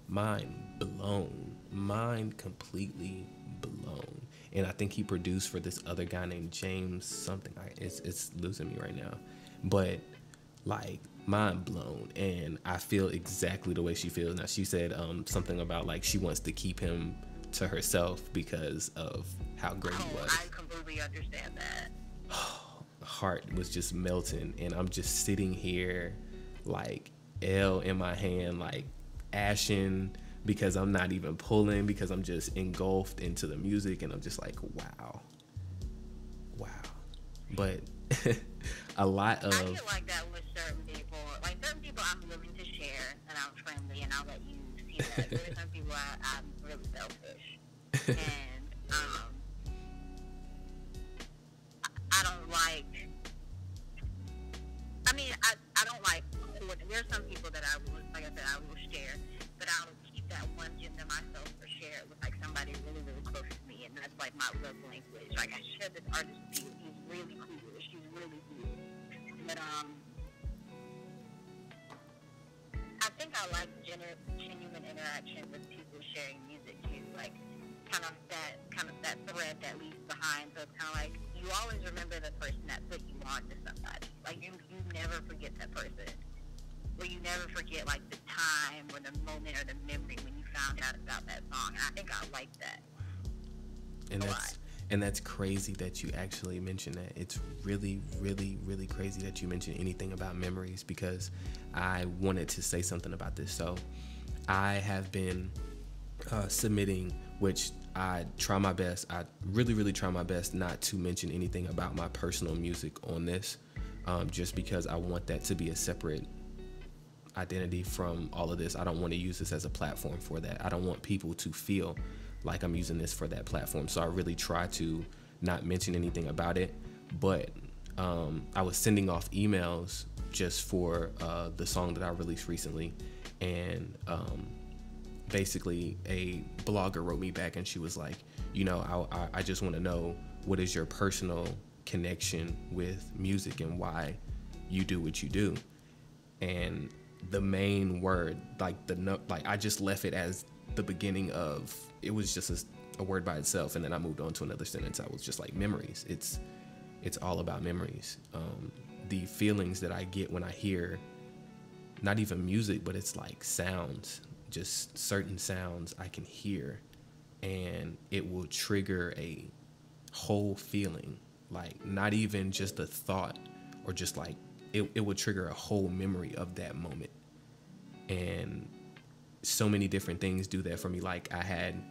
mind blown, mind completely blown. And I think he produced for this other guy named James something. It's losing me right now, but like, mind blown. And I feel exactly the way she feels now. She said something about like she wants to keep him to herself because of how great he was. I completely understand that. Heart was just melting, and I'm just sitting here like L in my hand, like ashen, because I'm not even pulling, because I'm just engulfed into the music, and I'm just like, wow. But a lot of, I feel like that with certain people. Like certain people I'm willing to share, and I'm friendly, and I'll let you see that. There's some people I'm really selfish, and I don't like. I mean, I don't like. There's some people that I will, like I said, I will share, but I'll keep that one gem to myself or share it with like somebody really, really close to me, and that's like my love language. Like I share this artist with you. He's really cool. She's really cool. But I think I like genuine interaction with people sharing music too. Like kind of that thread that leaves behind. So it's kind of like you always remember the person that put you on to somebody. Like you never forget that person. Or you never forget like the time or the moment or the memory when you found out about that song. And I think I like that. And that's crazy that you actually mentioned that. It's really, really, really crazy that you mentioned anything about memories, because I wanted to say something about this. So I have been submitting, which I try my best. I really, really try my best not to mention anything about my personal music on this, just because I want that to be a separate identity from all of this. I don't want to use this as a platform for that. I don't want people to feel like I'm using this for that platform. So I really try to not mention anything about it. But I was sending off emails just for the song that I released recently. And basically a blogger wrote me back and she was like, you know, I just want to know, what is your personal connection with music and why you do what you do? And the main word, like I just left it as the beginning of, it was just a word by itself, and then I moved on to another sentence. I was just like, memories. It's all about memories. The feelings that I get when I hear not even music, but it's like sounds, just certain sounds I can hear, and it will trigger a whole feeling, like not even just a thought, or just like it would trigger a whole memory of that moment. And so many different things do that for me. Like I had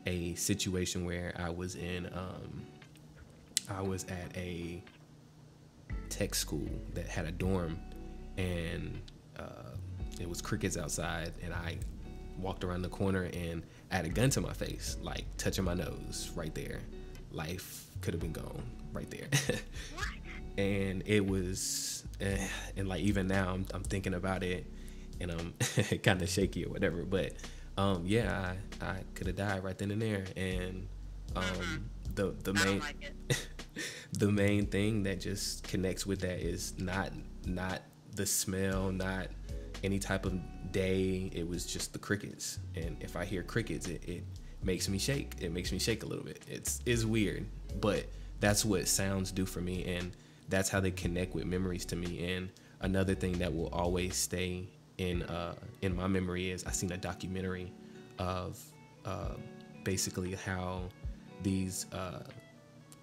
a situation where I was at a tech school that had a dorm, and it was crickets outside, and I walked around the corner and I had a gun to my face, like touching my nose right there. Life could have been gone right there. And it was, and like even now I'm thinking about it, and I'm kind of shaky or whatever. But yeah, I could have died right then and there. And the main thing that just connects with that is not the smell, not any type of day. It was just the crickets. And if I hear crickets, it makes me shake. It makes me shake a little bit. It's weird, but that's what sounds do for me, and that's how they connect with memories to me. And another thing that will always stay in my memory is I seen a documentary of basically how these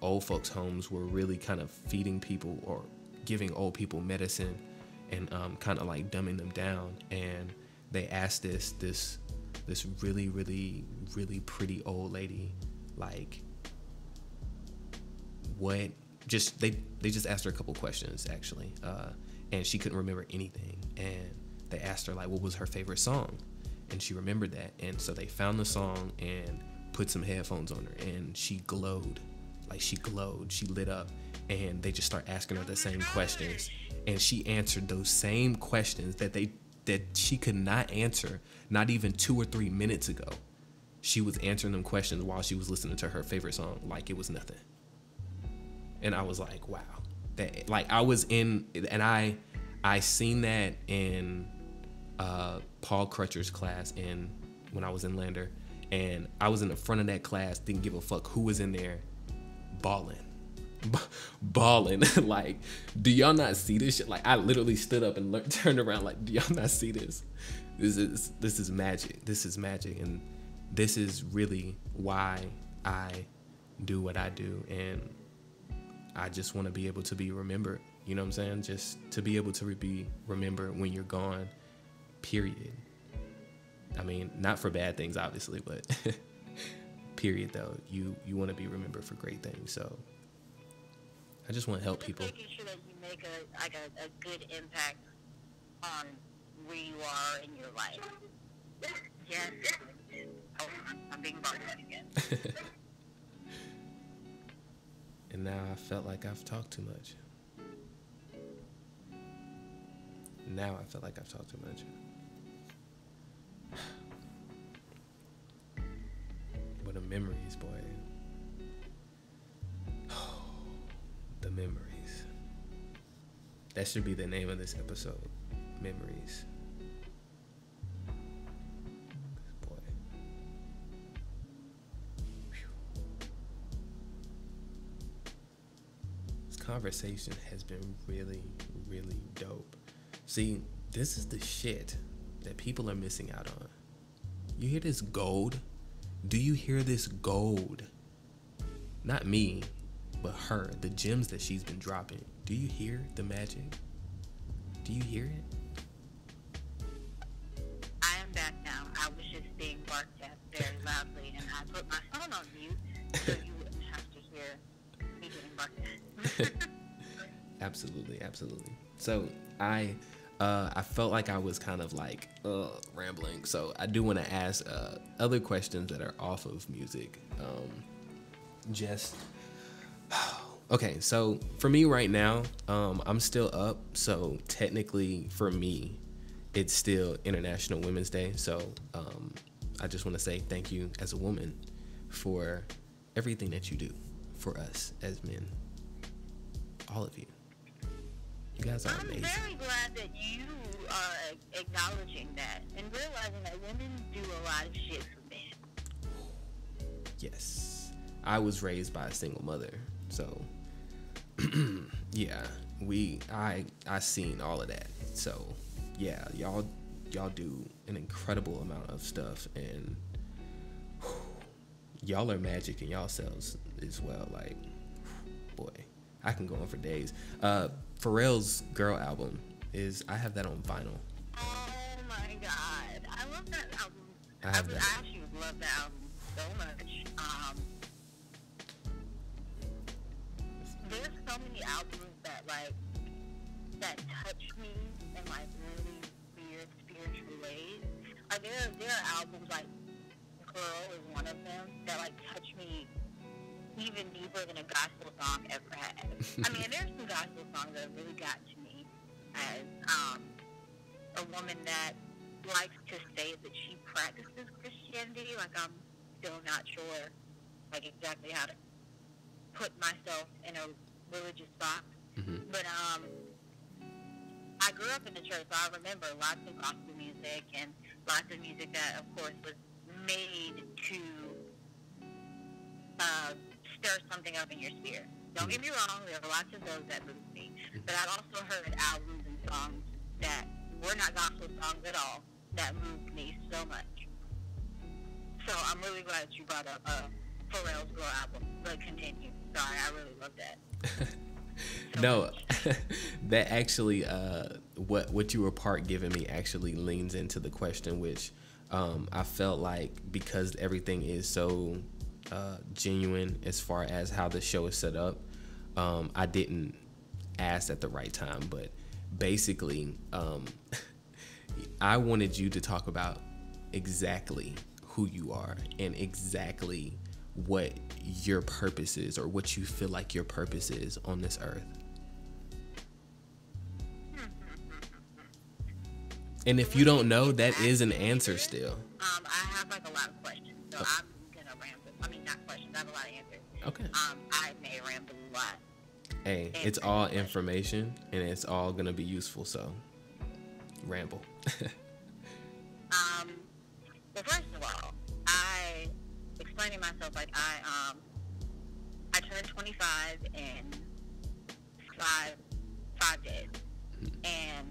old folks homes were really kind of feeding people or giving old people medicine and kind of like dumbing them down. And they asked this really, really, really pretty old lady, like, what, just they just asked her a couple questions actually, and she couldn't remember anything. And they asked her, like, what was her favorite song, and she remembered that. And so they found the song and put some headphones on her, and she glowed. Like, she glowed, she lit up. And they just start asking her the same questions, and she answered those same questions that she could not answer not even 2 or 3 minutes ago. She was answering them questions while she was listening to her favorite song like it was nothing. And I was like, wow. That, like, I was in, and I seen that in Paul Crutcher's class when I was in Lander, and I was in the front of that class, didn't give a fuck who was in there, balling. Like, do y'all not see this shit? Like, I literally stood up and turned around like, do y'all not see this? This is magic. This is magic. And this is really why I do what I do. And I just want to be able to be remembered. You know what I'm saying? Just to be able to be remembered when you're gone, period. I mean, not for bad things, obviously, but period, though. You want to be remembered for great things. So I just want to help people. Making sure that you make a good impact on where you are in your life. Yes. Oh, I'm being bothered again. And now I felt like I've talked too much. But the memories, boy. The memories. That should be the name of this episode. Memories. Boy. Whew. This conversation has been really, really dope. See, this is the shit that people are missing out on. You hear this gold? Do you hear this gold? not me, but her, the gems that she's been dropping. Do you hear the magic? Do you hear it? I am back now. I was just being barked at very loudly, and I put my phone on mute so you wouldn't have to hear me getting barked at. Absolutely, absolutely. So I felt like I was kind of like rambling. So I do want to ask other questions that are off of music. Okay, so for me right now, I'm still up. So technically for me, it's still International Women's Day. So I just want to say thank you as a woman for everything that you do for us as men. All of you. You guys are amazing. I'm very glad that you are acknowledging that and realizing that women do a lot of shit for men. Yes. I was raised by a single mother. So yeah, I seen all of that. So yeah, y'all do an incredible amount of stuff, and y'all are magic in y'allselves as well. Like, boy, I can go on for days. Pharrell's Girl album I have that on vinyl. Oh my god, I love that album. I have that. I actually love that album so much. There's so many albums that touch me in like really weird spiritual ways. Like there are albums like Girl is one of them that like touch me even deeper than a gospel song ever has. I mean, there's some gospel songs that really got to me as a woman that likes to say that she practices Christianity. Like, I'm still not sure like exactly how to put myself in a religious box. Mm-hmm. But I grew up in the church, so I remember lots of gospel music and lots of music that, of course, was made to stir something up in your spirit. Don't get me wrong, there are lots of those that moved me. But I've also heard albums and songs that were not gospel songs at all that moved me so much. So I'm really glad that you brought up Pharrell's Girl album. But continue. Sorry, I really love that. No, that actually, what you were part giving me actually leans into the question, which I felt like because everything is so genuine as far as how the show is set up, I didn't ask at the right time. But basically, I wanted you to talk about exactly who you are and exactly what your purpose is, or what you feel like your purpose is on this earth. And if you don't know, that is an answer still. I have like a lot of questions, so I'm gonna ramble. I mean, not questions, I have a lot of answers. Okay. I may ramble a lot. Hey, it's all information, and it's all gonna be useful, so ramble. Well, first of all, explaining myself, like I turned 25 in five days, and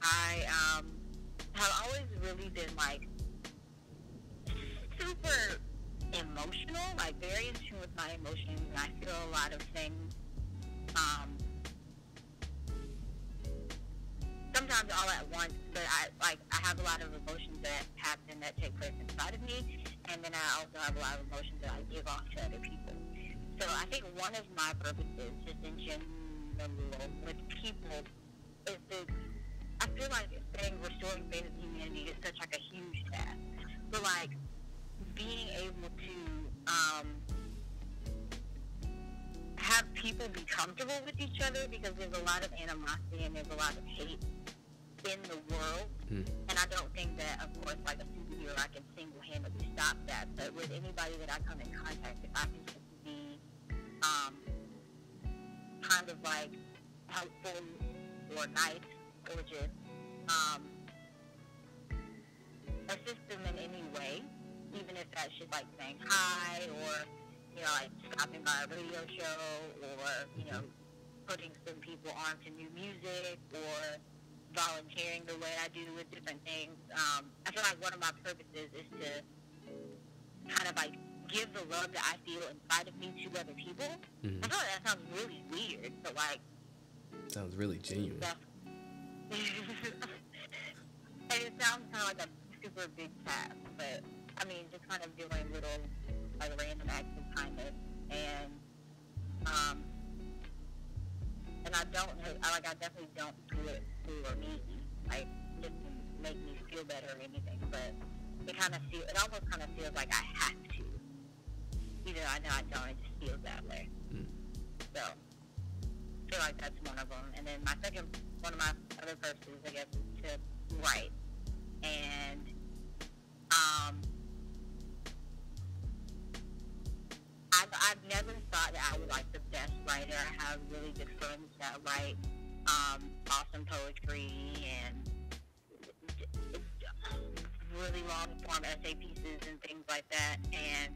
I have always really been like super emotional, like very in tune with my emotions, and I feel a lot of things sometimes all at once, but I have a lot of emotions that happen that take place inside of me, and then I also have a lot of emotions that I give off to other people. So I think one of my purposes, just in general with people, is to, I feel like saying restoring faith in humanity is such like a huge task. But like being able to have people be comfortable with each other, because there's a lot of animosity and there's a lot of hate in the world, and I don't think that, of course, like a superhero, I can single-handedly stop that. But with anybody that I come in contact with, I can just be kind of like helpful or nice, or just assist them in any way, even if that's just like saying hi, or like stopping by a radio show, or putting some people on to new music, or volunteering the way I do with different things. I feel like one of my purposes is to kind of like give the love that I feel inside of me to other people. Mm-hmm. I feel like that sounds really weird, but like sounds really genuine. And it sounds kind of like a super big task, but I mean, just kind of doing little like random acts of kindness, and I definitely don't do it for me, like just to make me feel better or anything, but it almost kind of feels like I have to, even though I know I don't. It just feels that way. So I feel like that's one of them. And then one of my other purposes, I guess, is to write. And I've never thought that I was like the best writer. I have really good friends that write awesome poetry and really long form essay pieces and things like that. And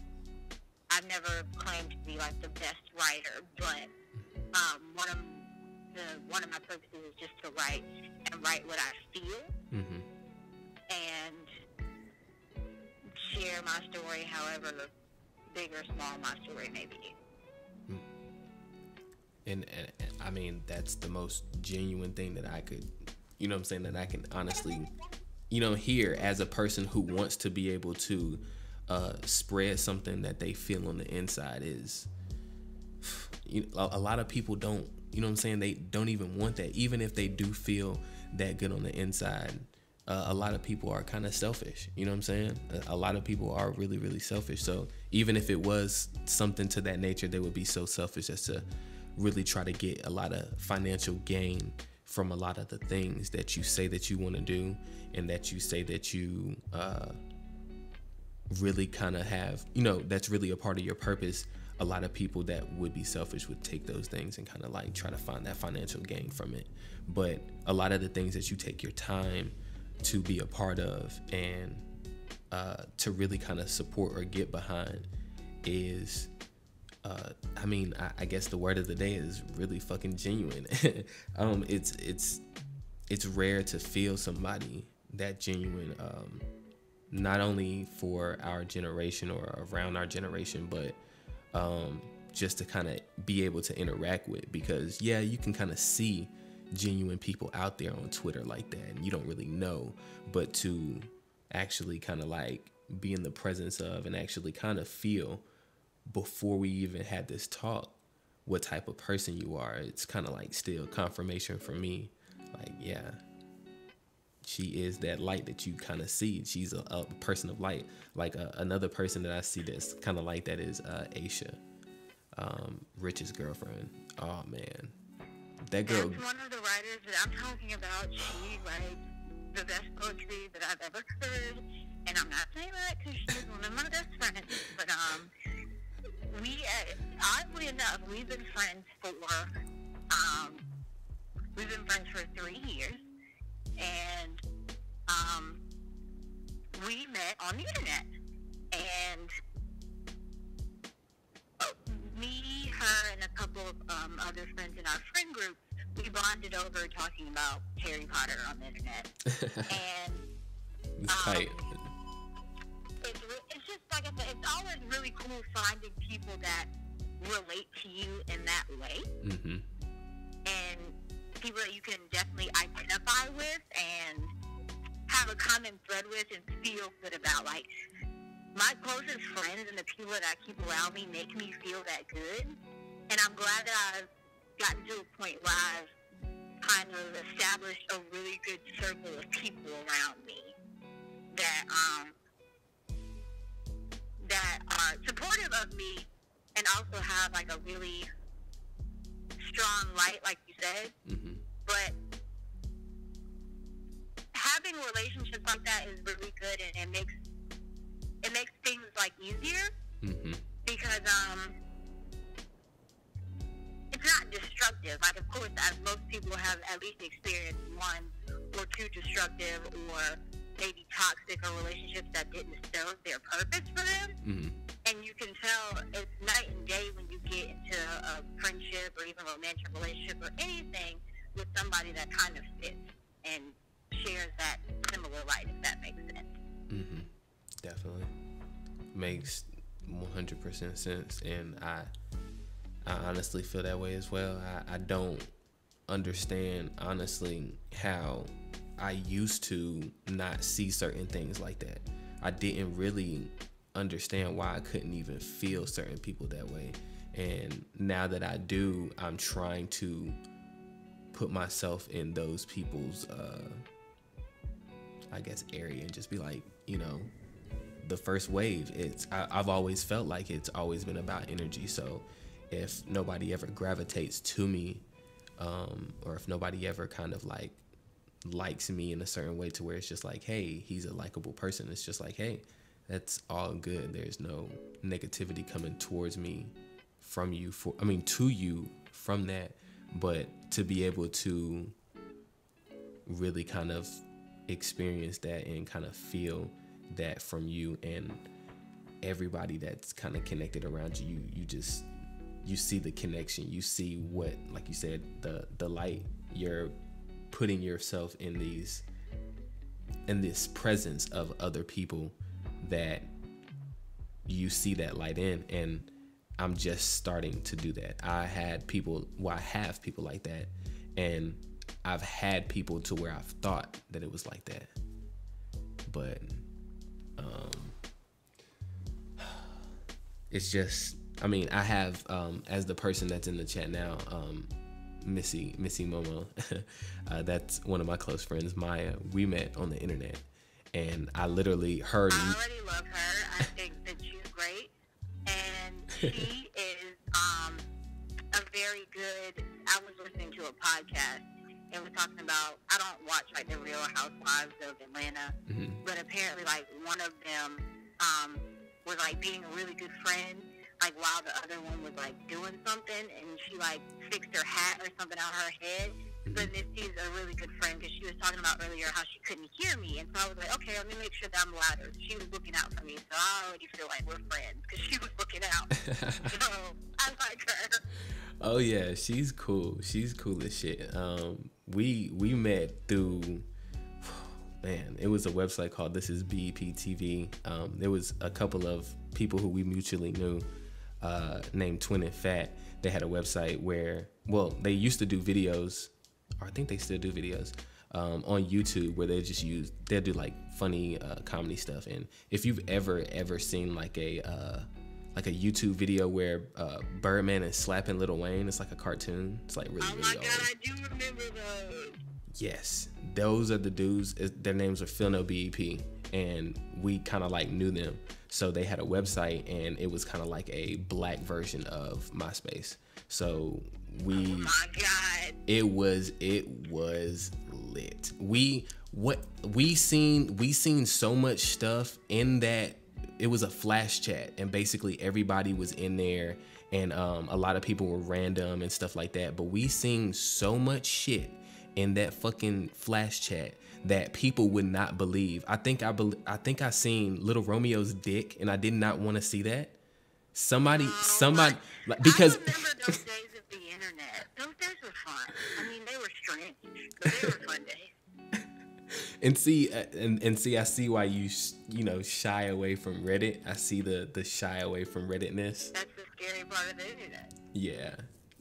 I've never claimed to be like the best writer, but one of my purposes is just to write and write what I feel, and share my story, however big or small my story may be. And I mean, that's the most genuine thing that I could, you know what I'm saying, that I can honestly, you know, hear as a person who wants to be able to spread something that they feel on the inside. Is, you know, a lot of people don't, you know what I'm saying, they don't even want that. Even if they do feel that good on the inside, a lot of people are kind of selfish, you know what I'm saying? A lot of people are really, really selfish. So even if it was something to that nature, they would be so selfish as to really try to get a lot of financial gain from a lot of the things that you say that you want to do, and that you say that you really kind of have, you know, that's really a part of your purpose. A lot of people that would be selfish would take those things and kind of like try to find that financial gain from it. But a lot of the things that you take your time to be a part of and to really kind of support or get behind is, I mean, I guess the word of the day is really fucking genuine. It's rare to feel somebody that genuine, not only for our generation or around our generation, but just to kind of be able to interact with, because yeah, you can kind of see genuine people out there on Twitter like that and you don't really know, but to actually kind of like be in the presence of and actually kind of feel before we even had this talk what type of person you are, it's kind of like still confirmation for me, like, yeah, she is that light that you kind of see. She's a person of light. Like another person that I see that's kind of like that is Aisha, Rich's girlfriend. Oh man, that girl. That's one of the writers that I'm talking about. She writes the best poetry that I've ever heard, and I'm not saying that because she's one of my best friends. But oddly enough, we've been friends for 3 years. And we met on the internet, and me, her, and a couple of other friends in our friend group, we bonded over talking about Harry Potter on the internet. And it's tight. It's just like I said, it's always really cool finding people that relate to you in that way, and people that you can definitely identify with and have a common thread with and feel good about. Like, my closest friends and the people that I keep around me make me feel that good, and I'm glad that I've gotten to a point where I've kind of established a really good circle of people around me that that are supportive of me and also have like a really strong light, like you said. But having relationships like that is really good, and it makes things like easier, because it's not destructive. Like, of course, as most people have at least experienced one or two destructive or maybe toxic or relationships that didn't serve their purpose for them. And you can tell it's night and day when you get into a friendship or even a romantic relationship or anything with somebody that kind of fits and shares that similar light, if that makes sense. Definitely makes 100% 100% sense, and I honestly feel that way as well. I don't understand honestly how I used to not see certain things like that. I didn't really understand why I couldn't even feel certain people that way. And now that I do, I'm trying to put myself in those people's, I guess, area and just be like, you know, the first wave. I've always felt like it's always been about energy. So if nobody ever gravitates to me, or if nobody ever kind of like likes me in a certain way to where it's just like, hey, he's a likable person, it's just like, hey, that's all good. There's no negativity coming towards me from you to you from that. But to be able to really kind of experience that and kind of feel that from you and everybody that's kind of connected around you, you see the connection, you see what, like you said, the light. You're putting yourself in this presence of other people that you see that light in, and I'm just starting to do that. I have people like that, and I've had people to where I've thought that it was like that, but it's just, I mean, I have, as the person that's in the chat now, Missy Momo, that's one of my close friends, Maya. We met on the internet, and I literally heard. I already love her. I think that she's great, and she is a very good. I was listening to a podcast and was talking about. I don't watch like the Real Housewives of Atlanta, but apparently like one of them was like being a really good friend, like while the other one was like doing something, and she like fixed her hat or something on her head. But Misty's a really good friend because she was talking about earlier how she couldn't hear me, and so I was like, okay, let me make sure that I'm louder. She was looking out for me, so I already feel like we're friends because she was looking out. So I like her. Oh yeah, she's cool. She's cool as shit. We met through, man, it was a website called This Is BEP TV. There was a couple of people who we mutually knew, named Twin and Fat. They had a website where, well, they used to do videos, or I think they still do videos, on YouTube where they'll do like funny comedy stuff. And if you've ever seen like a YouTube video where Birdman is slapping Lil Wayne, it's like a cartoon. It's like really, oh my God, I do remember those. Yes, those are the dudes. Their names are Phil No BEP, and we kind of like knew them. So they had a website, and it was kind of like a black version of MySpace. So oh my God, it was lit. We seen so much stuff in that. It was a flash chat, and basically everybody was in there, and a lot of people were random and stuff like that. But we seen so much shit in that fucking flash chat that people would not believe. I think I seen Little Romeo's dick, and I did not want to see that. Somebody, like, because I remember those days of the internet. Those days were fun. I mean, they were strange, but they were fun days. And see, I see why you shy away from Reddit. I see the shy away from Redditness. That's the scary part of the internet. Yeah.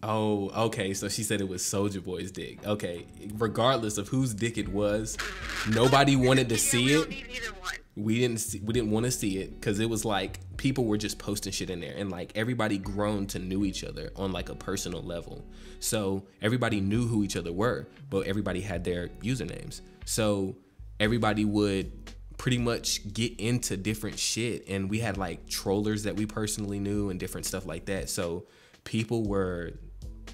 Oh, okay. So she said it was Soulja Boy's dick. Okay. Regardless of whose dick it was, nobody wanted to see it. We didn't want to see it because it was like people were just posting shit in there, and like everybody grown to knew each other on like a personal level. So everybody knew who each other were, but everybody had their usernames. So everybody would pretty much get into different shit, and we had like trollers that we personally knew and different stuff like that. So people were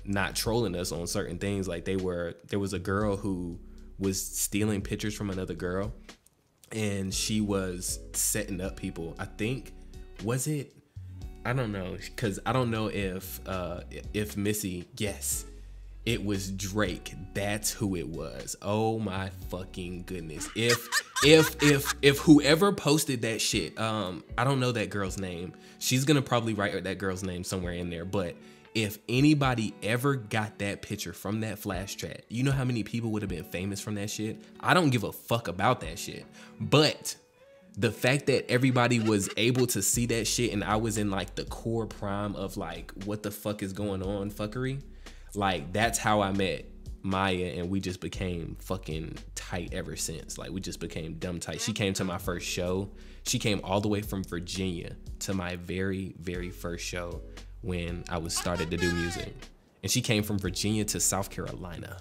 not trolling us on certain things. Like there was a girl who was stealing pictures from another girl, and she was setting up people. I think, was it? I don't know, because I don't know if Missy, yes, it was Drake. That's who it was. Oh my fucking goodness. If whoever posted that shit, I don't know that girl's name. She's gonna probably write that girl's name somewhere in there, but if anybody ever got that picture from that flash chat, you know how many people would have been famous from that shit? I don't give a fuck about that shit. But the fact that everybody was able to see that shit and I was in like the core prime of like what the fuck is going on fuckery, like that's how I met Maya, and we just became fucking tight ever since. Like we just became dumb tight. She came to my first show. She came all the way from Virginia to my very, very first show when I was started to do music. And she came from Virginia to South Carolina.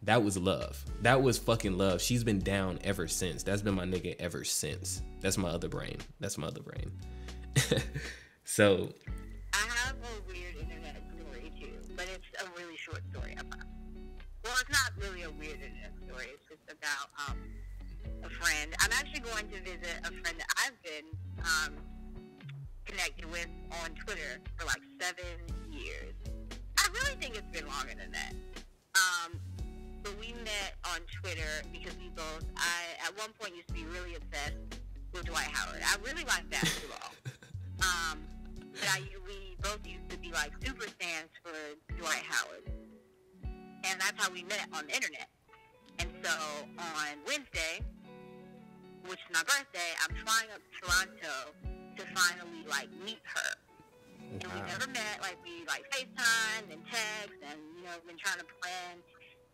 That was love. That was fucking love. She's been down ever since. That's been my nigga ever since. That's my other brain. That's my other brain. So. I have a weird internet story too, but it's a really short story about. Well, it's not really a weird internet story. It's just about a friend. I'm actually going to visit a friend that I've been connected with on Twitter for like 7 years. I really think it's been longer than that. But we met on Twitter because we both, I at one point used to be really obsessed with Dwight Howard. I really like basketball. But we both used to be like super fans for Dwight Howard. And that's how we met on the internet. And so on Wednesday, which is my birthday, I'm flying up to Toronto to finally like meet her. And we never met, like we like FaceTime and text and, you know, been trying to plan,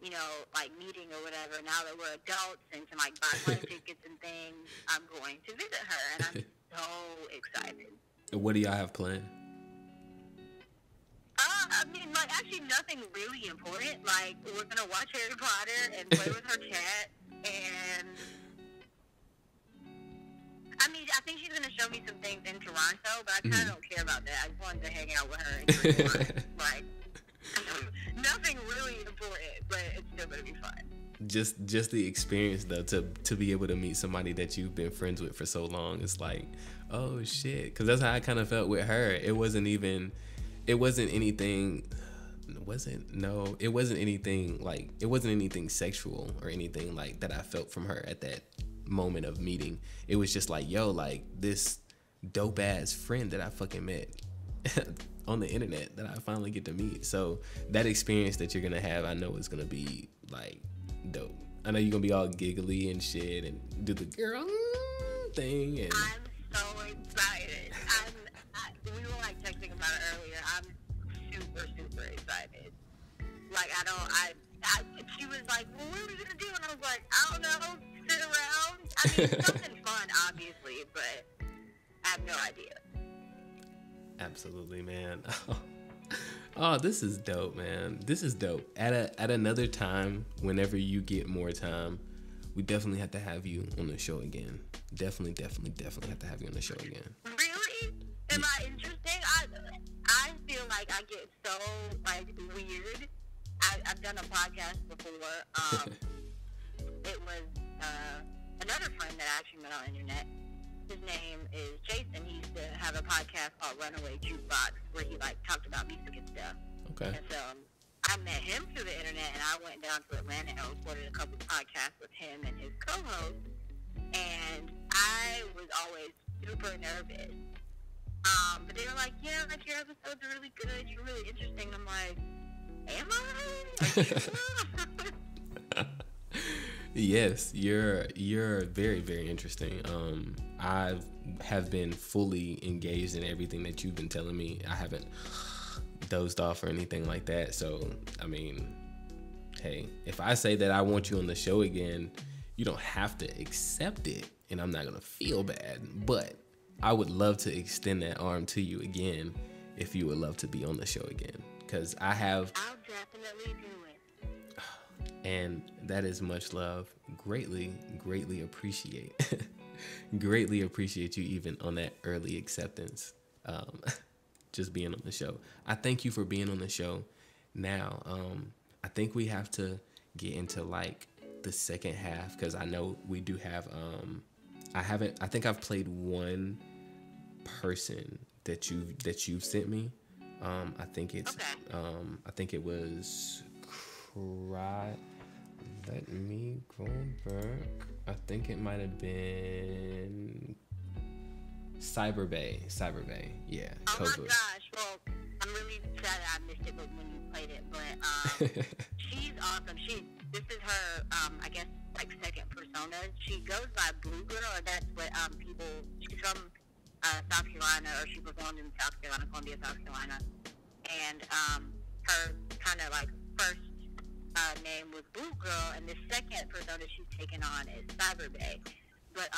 you know, like meeting or whatever. Now that we're adults and can like buy plane tickets and things, I'm going to visit her and I'm so excited. What do y'all have planned? I mean, like actually nothing really important. Like we're gonna watch Harry Potter and play with her cat, and I mean, I think she's gonna show me some things in Toronto, but I kind of don't care about that. I just wanted to hang out with her and drink wine. Like nothing really important, but it's still gonna be fun. Just the experience though, to be able to meet somebody that you've been friends with for so long, it's like, oh shit, because that's how I kind of felt with her. It wasn't anything sexual or anything like that I felt from her at that moment of meeting. It was just like, yo, like this dope ass friend that I fucking met on the internet that I finally get to meet. So that experience that you're gonna have, I know is gonna be like dope. I know you're gonna be all giggly and shit and do the girl thing. And I'm so excited. We were like texting about it earlier. I'm super, super excited. Like she was like, well, what are we gonna do? And I was like, I don't know, sit around. I mean, something fun, obviously, but I have no idea. Absolutely, man. Oh, this is dope, man. This is dope. At another time, whenever you get more time, we definitely have to have you on the show again. Definitely have to have you on the show again. Really? Am I interesting? I feel like I get so like weird. I've done a podcast before. It was another friend that I actually met on the internet. His name is Jason. He used to have a podcast called Runaway Jukebox where he like talked about music and stuff. Okay. And so I met him through the internet, and I went down to Atlanta and recorded a couple of podcasts with him and his co-host. And I was always super nervous. But they were like, yeah, like your episodes are really good. You're really interesting. I'm like, am I? Yes, you're very, very interesting. I have been fully engaged in everything that you've been telling me. I haven't dozed off or anything like that. So, I mean, hey, if I say that I want you on the show again, you don't have to accept it, and I'm not gonna feel bad. But I would love to extend that arm to you again if you would love to be on the show again, because I'll definitely do it. And that is much love. Greatly appreciate. Greatly appreciate you even on that early acceptance. Just being on the show. I thank you for being on the show. Now, I think we have to get into like the second half, because I know we do have I think I've played one person that you've sent me. I think it's I think it was let me go back. I think it might have been Cyber Bay. Yeah. Oh my gosh. Well, I'm really sad that I missed it when you played it, but she's awesome. This is her I guess like second persona. She goes by Blue Girl, or that's what people. She's from South Carolina, or she performed in South Carolina, Columbia, South Carolina, and her kind of like first name was Blue Girl, and the second persona she's taken on is Cyber Bay. But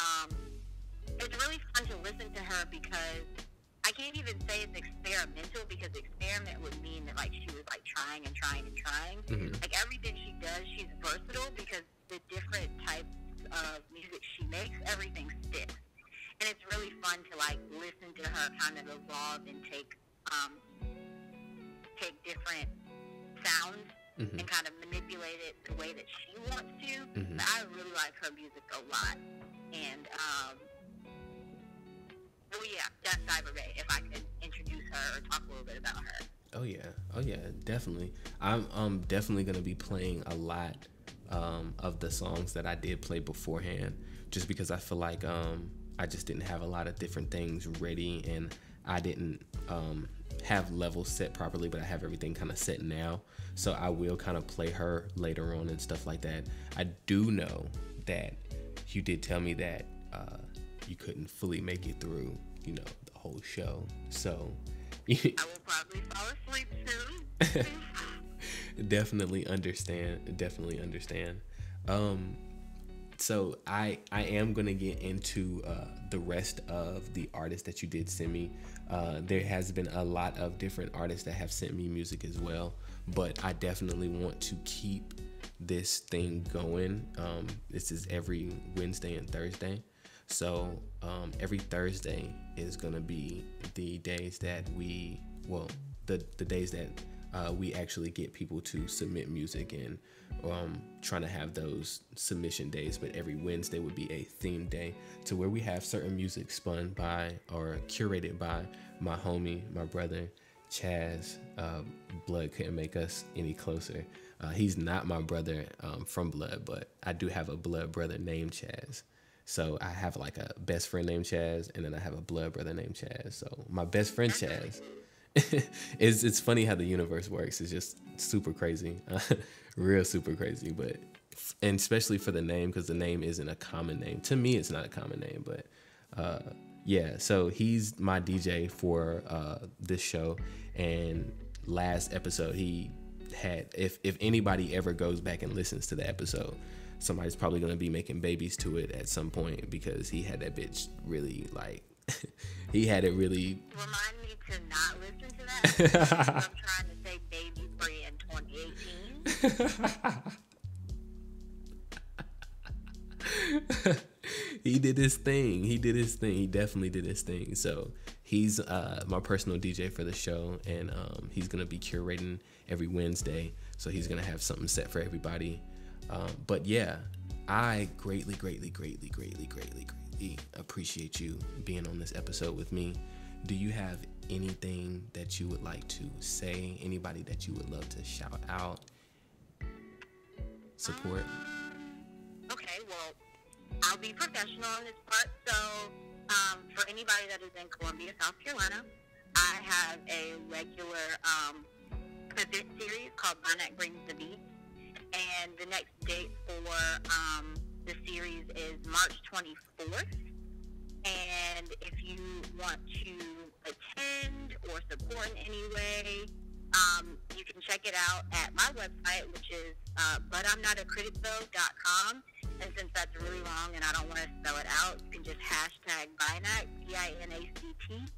it's really fun to listen to her because I can't even say it's experimental, because experiment would mean that like she was like trying and trying and trying. Mm-hmm. Like everything she does, she's versatile because the different types of music she makes, everything sticks. And it's really fun to like listen to her kind of evolve and take different sounds Mm-hmm. and kind of manipulate it the way that she wants to. Mm-hmm. But I really like her music a lot. And oh yeah, that's Cyber Bay, if I could introduce her or talk a little bit about her. Oh yeah, definitely. I'm definitely gonna be playing a lot of the songs that I did play beforehand, just because I feel like I just didn't have a lot of different things ready, and I didn't have levels set properly, but I have everything kind of set now. So I will kind of play her later on and stuff like that. I do know that you did tell me that you couldn't fully make it through, the whole show. So I will probably fall asleep soon. Definitely understand. So I am going to get into the rest of the artists that you did send me. There has been a lot of different artists that have sent me music as well, but I definitely want to keep this thing going. This is every Wednesday and Thursday. So every Thursday is going to be the days that the days that we actually get people to submit music, and trying to have those submission days. But every Wednesday would be a theme day, to where we have certain music spun by or curated by my homie, my brother Chaz. Blood couldn't make us any closer. He's not my brother from blood, but I do have a blood brother named Chaz. So I have like a best friend named Chaz, and then I have a blood brother named Chaz. So my best friend Chaz, it's funny how the universe works. It's just super crazy, real super crazy. But and especially for the name, because the name isn't a common name. To me, it's not a common name, but yeah. So he's my DJ for this show. And last episode, he had, if anybody ever goes back and listens to the episode, somebody's probably gonna be making babies to it at some point, because he had that bitch really like he had it really. Remind me to not listen to that, because I'm trying to say baby free in 2018. He did his thing. He definitely did his thing. So he's my personal DJ for the show, and he's gonna be curating every Wednesday. So he's gonna have something set for everybody. But yeah, I greatly appreciate you being on this episode with me. Do you have anything that you would like to say? Anybody that you would love to shout out, support? Okay, well, I'll be professional on this part. So, for anybody that is in Columbia, South Carolina, I have a regular event series called Bonnet Brings the Beat. And the next date for the series is March 24th. And if you want to attend or support in any way, you can check it out at my website, which is butimnotacriticthough.com. And since that's really long and I don't want to spell it out, you can just hashtag BINACT, BINACT,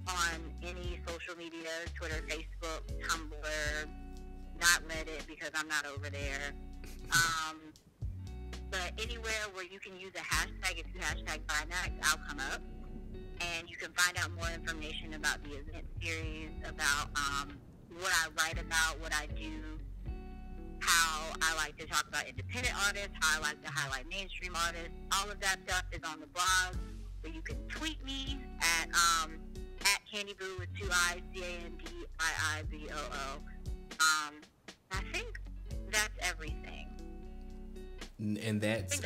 on any social media, Twitter, Facebook, Tumblr, not Reddit because I'm not over there. But anywhere where you can use a hashtag, if you hashtag BINACT, I'll come up. And you can find out more information about the event series, about what I write about, what I do, how I like to talk about independent artists, how I like to highlight mainstream artists. All of that stuff is on the blog, where you can tweet me at Candyboo with 2 I's, CANDIIBOO. I think that's everything. And that's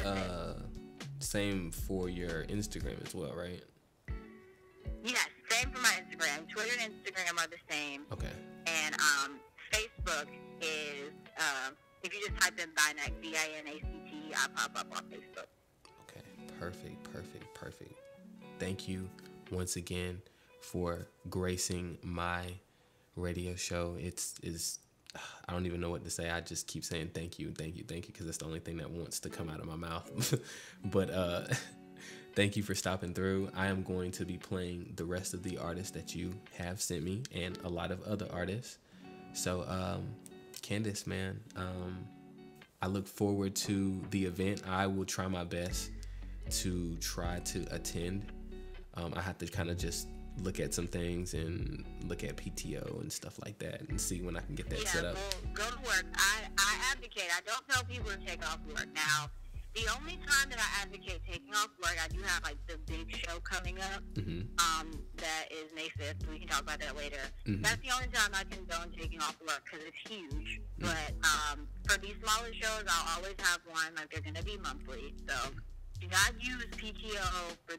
same for your Instagram as well, right? Yes, same for my Instagram. Twitter and Instagram are the same. Okay. And Facebook is, if you just type in BINACT, BINACT, I pop up on Facebook. Okay, perfect. Thank you once again for gracing my radio show. It's I don't even know what to say. I just keep saying thank you, because that's the only thing that wants to come out of my mouth. But thank you for stopping through. I am going to be playing the rest of the artists that you have sent me and a lot of other artists. So, Candice, man, I look forward to the event. I will try my best to try to attend. I have to kind of just look at some things and look at PTO and stuff like that and see when I can get that set up. Go to work. I advocate. I don't tell people to take off work. Now, the only time that I advocate taking off work, I do have like the big show coming up. That is May 5th. We can talk about that later. That's the only time I condone taking off work because it's huge. But for these smaller shows, I'll always have one. Like they're going to be monthly. So do not use PTO for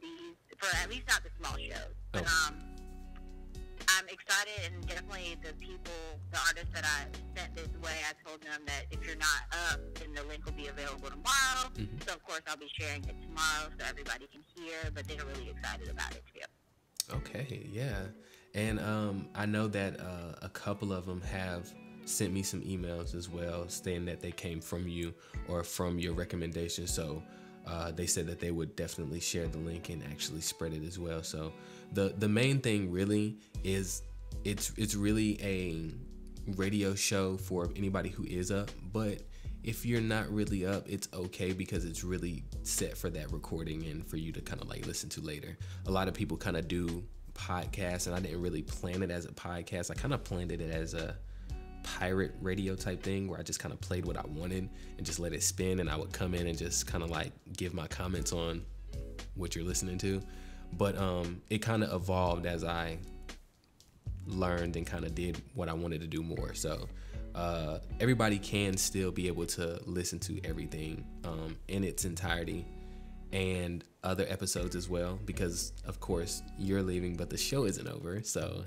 at least not the small shows. But I'm excited, and definitely the artists that I sent this way, I told them that if you're not up, then the link will be available tomorrow. So of course I'll be sharing it tomorrow so everybody can hear, but they're really excited about it too. Okay, yeah. And I know that a couple of them have sent me some emails as well saying that they came from you or from your recommendation. So they said that they would definitely share the link and actually spread it as well. So the main thing really is it's really a radio show for anybody who is up. But if you're not really up, it's okay because it's really set for that recording and for you to kind of like listen to later. A lot of people kind of do podcasts, and I didn't really plan it as a podcast. I kind of planned it as a pirate radio type thing where I just kind of played what I wanted and just let it spin, and I would come in and just kind of like give my comments on what you're listening to. But it kind of evolved as I learned and kind of did what I wanted to do more. So everybody can still be able to listen to everything in its entirety and other episodes as well, because of course you're leaving but the show isn't over. So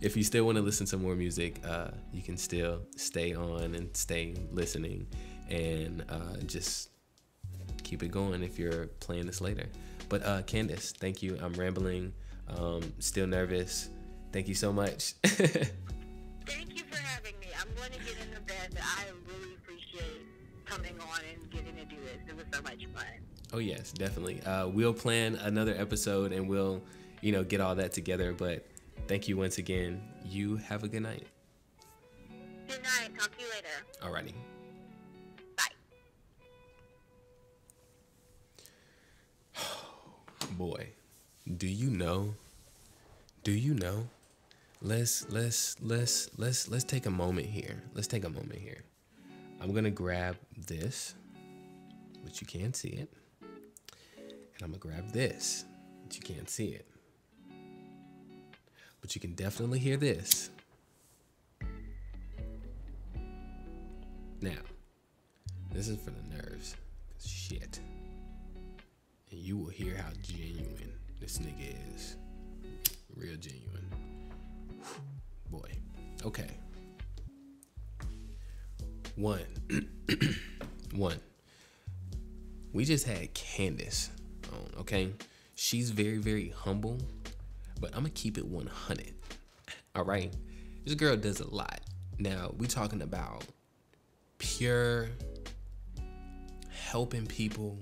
if you still want to listen to more music, you can still stay on and stay listening and just keep it going if you're playing this later. But Candice, thank you. I'm rambling, still nervous. Thank you so much. Thank you for having me. I'm going to get in the bed. I really appreciate coming on and getting to do this. It was so much fun. Oh yes, definitely. We'll plan another episode and we'll, get all that together. But thank you once again. You have a good night. Good night. Talk to you later. Alrighty. Bye. Boy, do you know? Let's take a moment here. I'm gonna grab this, but you can't see it. And I'm gonna grab this, but you can't see it. But you can definitely hear this. Now, this is for the nerves. Shit. And you will hear how genuine this nigga is. Real genuine. Boy. Okay. One. We just had Candice on, okay? She's very, very humble, but I'm gonna keep it 100. All right? This girl does a lot. Now, we talking about pure helping people.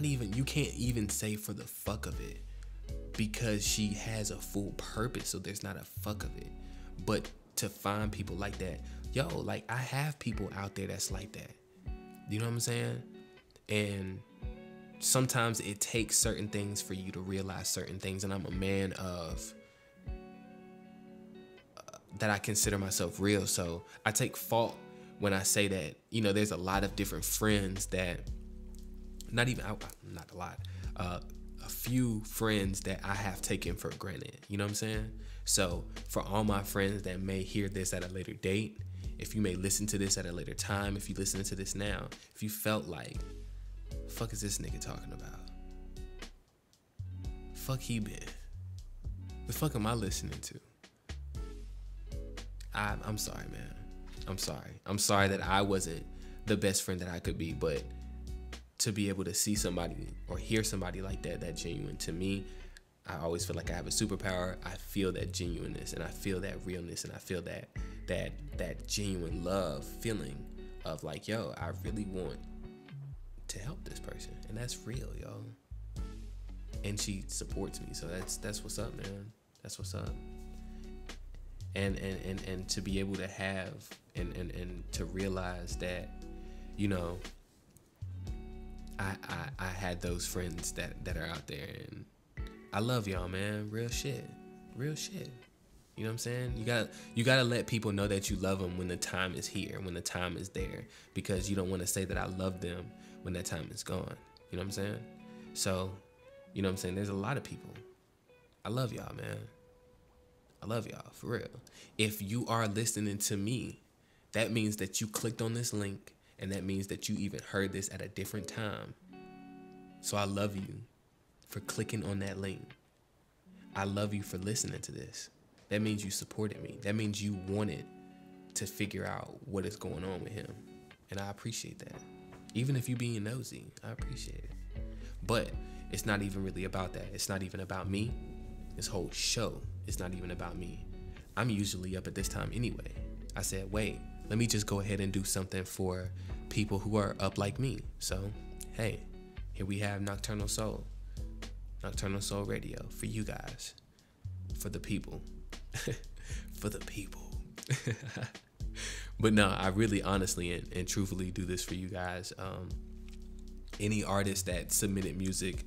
You can't even say for the fuck of it, because she has a full purpose, so there's not a fuck of it. But to find people like that, I have people out there that's like that. You know what I'm saying? And sometimes it takes certain things for you to realize certain things, and I'm a man of that I consider myself real. So I take fault when I say that, there's a lot of different friends that, not a lot, a few friends that I have taken for granted. You know what I'm saying? So for all my friends that may hear this at a later date, if you may listen to this at a later time, if you listen to this now, if you felt like, fuck is this nigga talking about? Fuck he been? The fuck am I listening to? I'm sorry, man. I'm sorry that I wasn't the best friend that I could be, but to be able to see somebody or hear somebody like that genuine, to me, I always feel like I have a superpower. I feel that genuineness, and I feel that realness, and I feel that genuine love feeling of like, yo, I really want to help this person, and that's real, yo. And she supports me, so that's what's up, man. That's what's up. And to be able to have and to realize that, you know, I had those friends that are out there, and I love y'all, man. Real shit. Real shit. You know what I'm saying? You gotta let people know that you love them when the time is here, when the time is there, because you don't want to say that I love them when that time is gone. You know what I'm saying? So, you know what I'm saying? There's a lot of people. I love y'all, man. I love y'all, for real. If you are listening to me, that means that you clicked on this link, and that means that you even heard this at a different time. So I love you for clicking on that link. I love you for listening to this. That means you supported me. That means you wanted to figure out what is going on with him. And I appreciate that. Even if you being nosy, I appreciate it. But it's not even really about that. It's not even about me. This whole show is not even about me. I'm usually up at this time anyway. I said, wait, let me just go ahead and do something for people who are up like me. So, hey, here we have Nocturnal Soul. Nocturnal Soul Radio for you guys. For the people. For the people. But no, I really honestly and truthfully do this for you guys. Any artist that submitted music,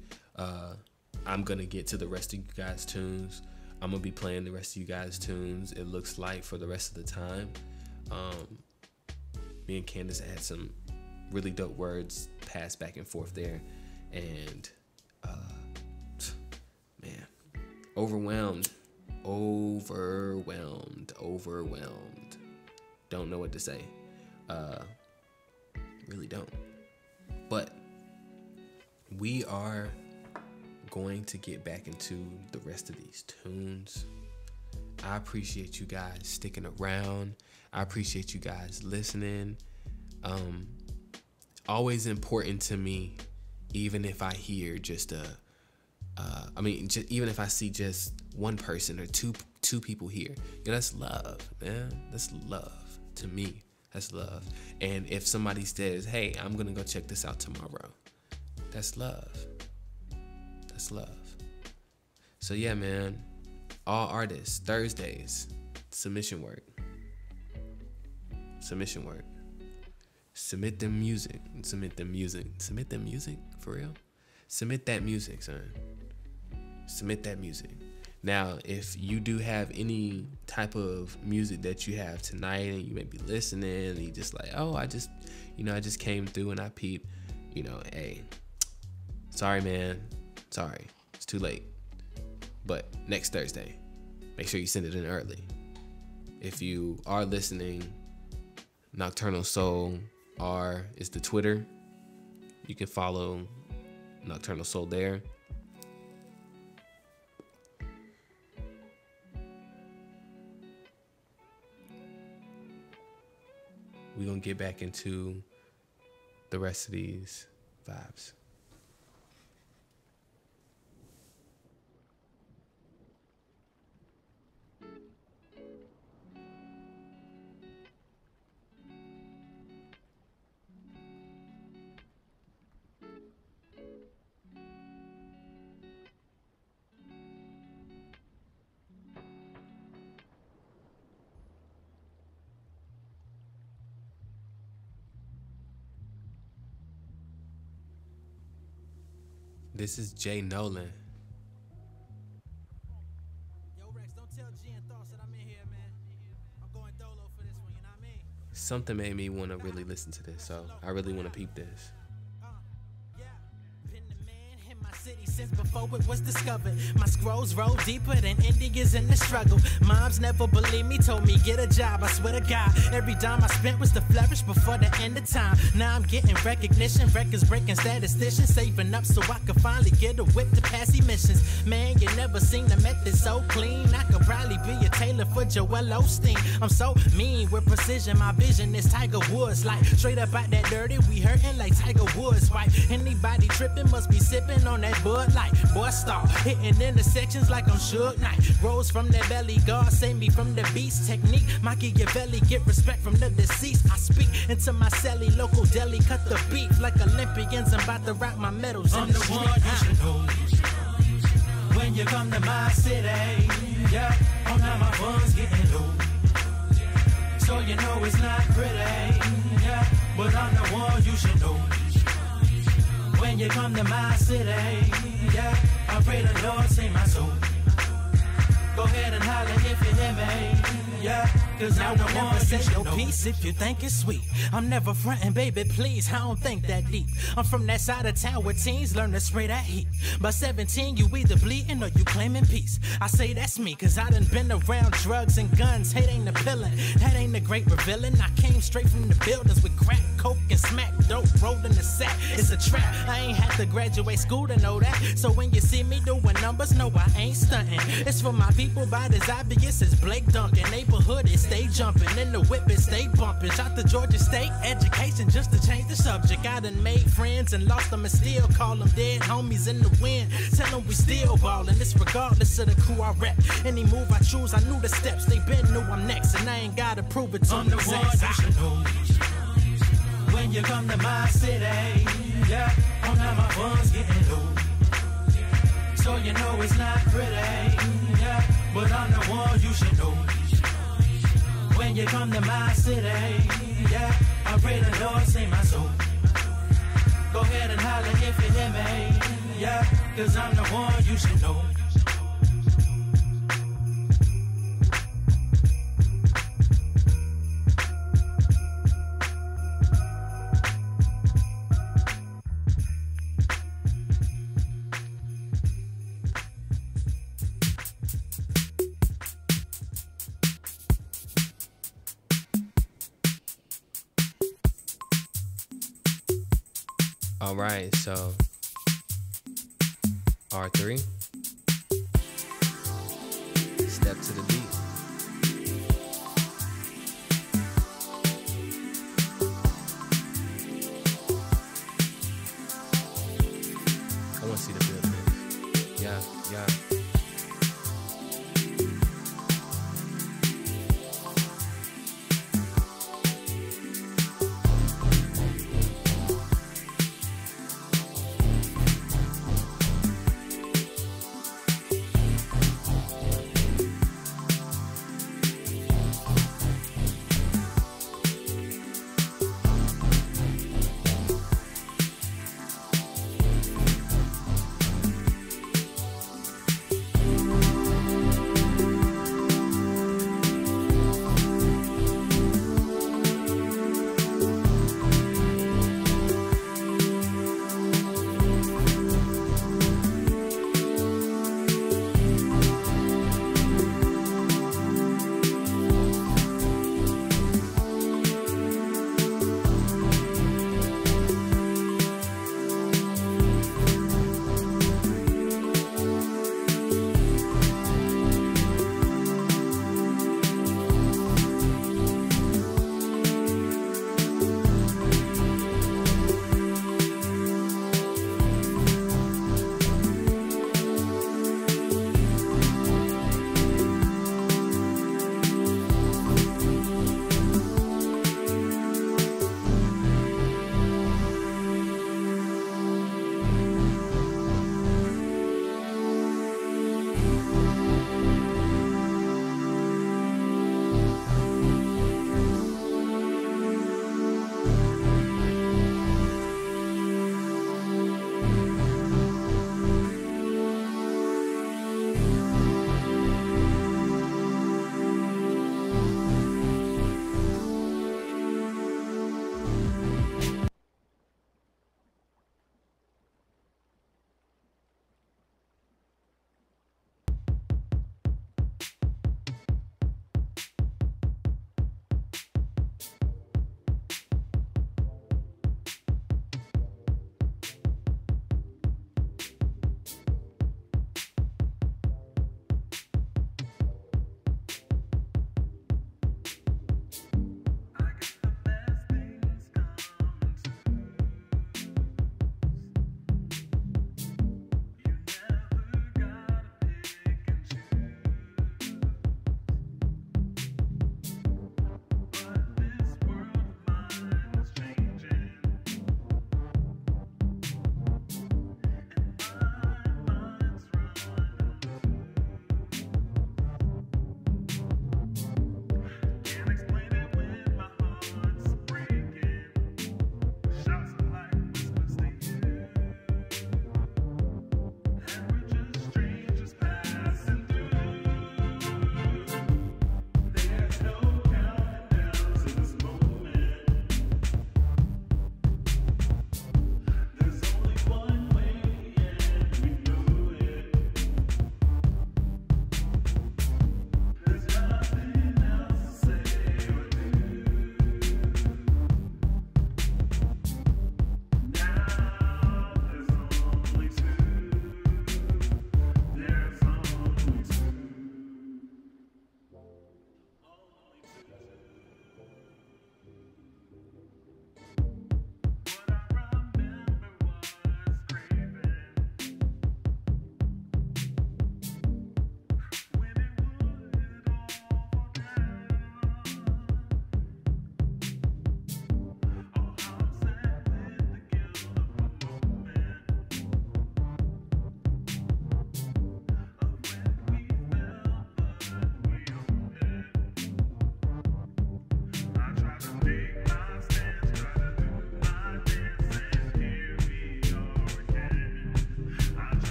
I'm gonna get to the rest of you guys' tunes. I'm gonna be playing the rest of you guys' tunes, it looks like, for the rest of the time. Me and Candice had some really dope words passed back and forth there, and man, overwhelmed. Don't know what to say. Really don't. But we are going to get back into the rest of these tunes. I appreciate you guys sticking around. I appreciate you guys listening. Always important to me, even if I hear just even if I see just one person or two people here, that's love, man. That's love to me. That's love. And if somebody says, hey, I'm gonna go check this out tomorrow, that's love. That's love. So yeah, man, all artists, Thursdays, submission work. Submit them music. Submit them music, for real. Submit that music, son. Submit that music. Now, if you do have any type of music that you have tonight and you may be listening and you just like, oh, I just came through and I peeped, hey, sorry, man. Sorry. It's too late. But next Thursday, make sure you send it in early. If you are listening, Nocturnal Soul is the Twitter. You can follow Nocturnal Soul there. We're going to get back into the rest of these vibes. This is Jay Nolan. Yo, Rex, don't tell G and Thoughts that I'm in here, man. I'm going dolo for this one, you know what I mean? Something made me want to really listen to this, so I really want to peep this. Yeah, been the man in my city since before it was discovered. My scrolls roll deeper than Indians in the struggle. Moms never believed me, told me get a job. I swear to God, every dime I spent was to flourish before the end of time. Now I'm getting recognition, records breaking statisticians, saving up so I could finally get a whip to pass emissions. Man, you never seen the method so clean. I could probably be a tailor for Joel Osteen. I'm so mean with precision, my vision is Tiger Woods. Like straight up out that dirty, we hurting like Tiger Woods. Right? Anybody tripping must be sipping on that Bud Light. Boy, start hitting intersections like I'm Suge Knight. Rose from that belly, God save me from the beast technique. Machiavelli, get respect from the deceased. I speak into my celly, local deli, cut the beef like Olympians. I'm about to rock my medals. I'm the one you should know when you come to my city. Yeah, oh now my funds getting low, so you know it's not pretty. Yeah, but I'm the one you should know when you come to my city. Yeah, I pray the Lord save my soul. Go ahead and holler if you hear me. Yeah, cause I will never say no peace if you think it's sweet. I'm never frontin', baby, please, I don't think that deep. I'm from that side of town where teens learn to spray that heat. By 17, you either bleeding or you claiming peace. I say that's me, cause I done been around drugs and guns. Hate ain't the pillin', that ain't the great revealing. I came straight from the buildings with crack, coke, and smack dope rolled in the sack. It's a trap, I ain't had to graduate school to know that. So when you see me doing numbers, no, I ain't stuntin'. It's for my people, but as obvious as Blake Duncan. Neighborhood is stay jumping, and the whip is stay bumping. Shot to Georgia State, education just to change the subject. I done made friends and lost them and still call them dead homies in the wind. Tell them we still ballin', it's regardless of the crew I rep. Any move I choose, I knew the steps, they been knew I'm next. And I ain't gotta prove it to them. I'm the one you should know when you come to my city. Yeah, oh now my funds getting low, so you know it's not pretty. Yeah, but I'm the one you should know when you come to my city. Yeah, I pray the Lord save my soul. Go ahead and holler if you hear me. Yeah, cause I'm the one you should know. All right, so R3, step to the beat. I want to see the feel of this. Yeah, yeah.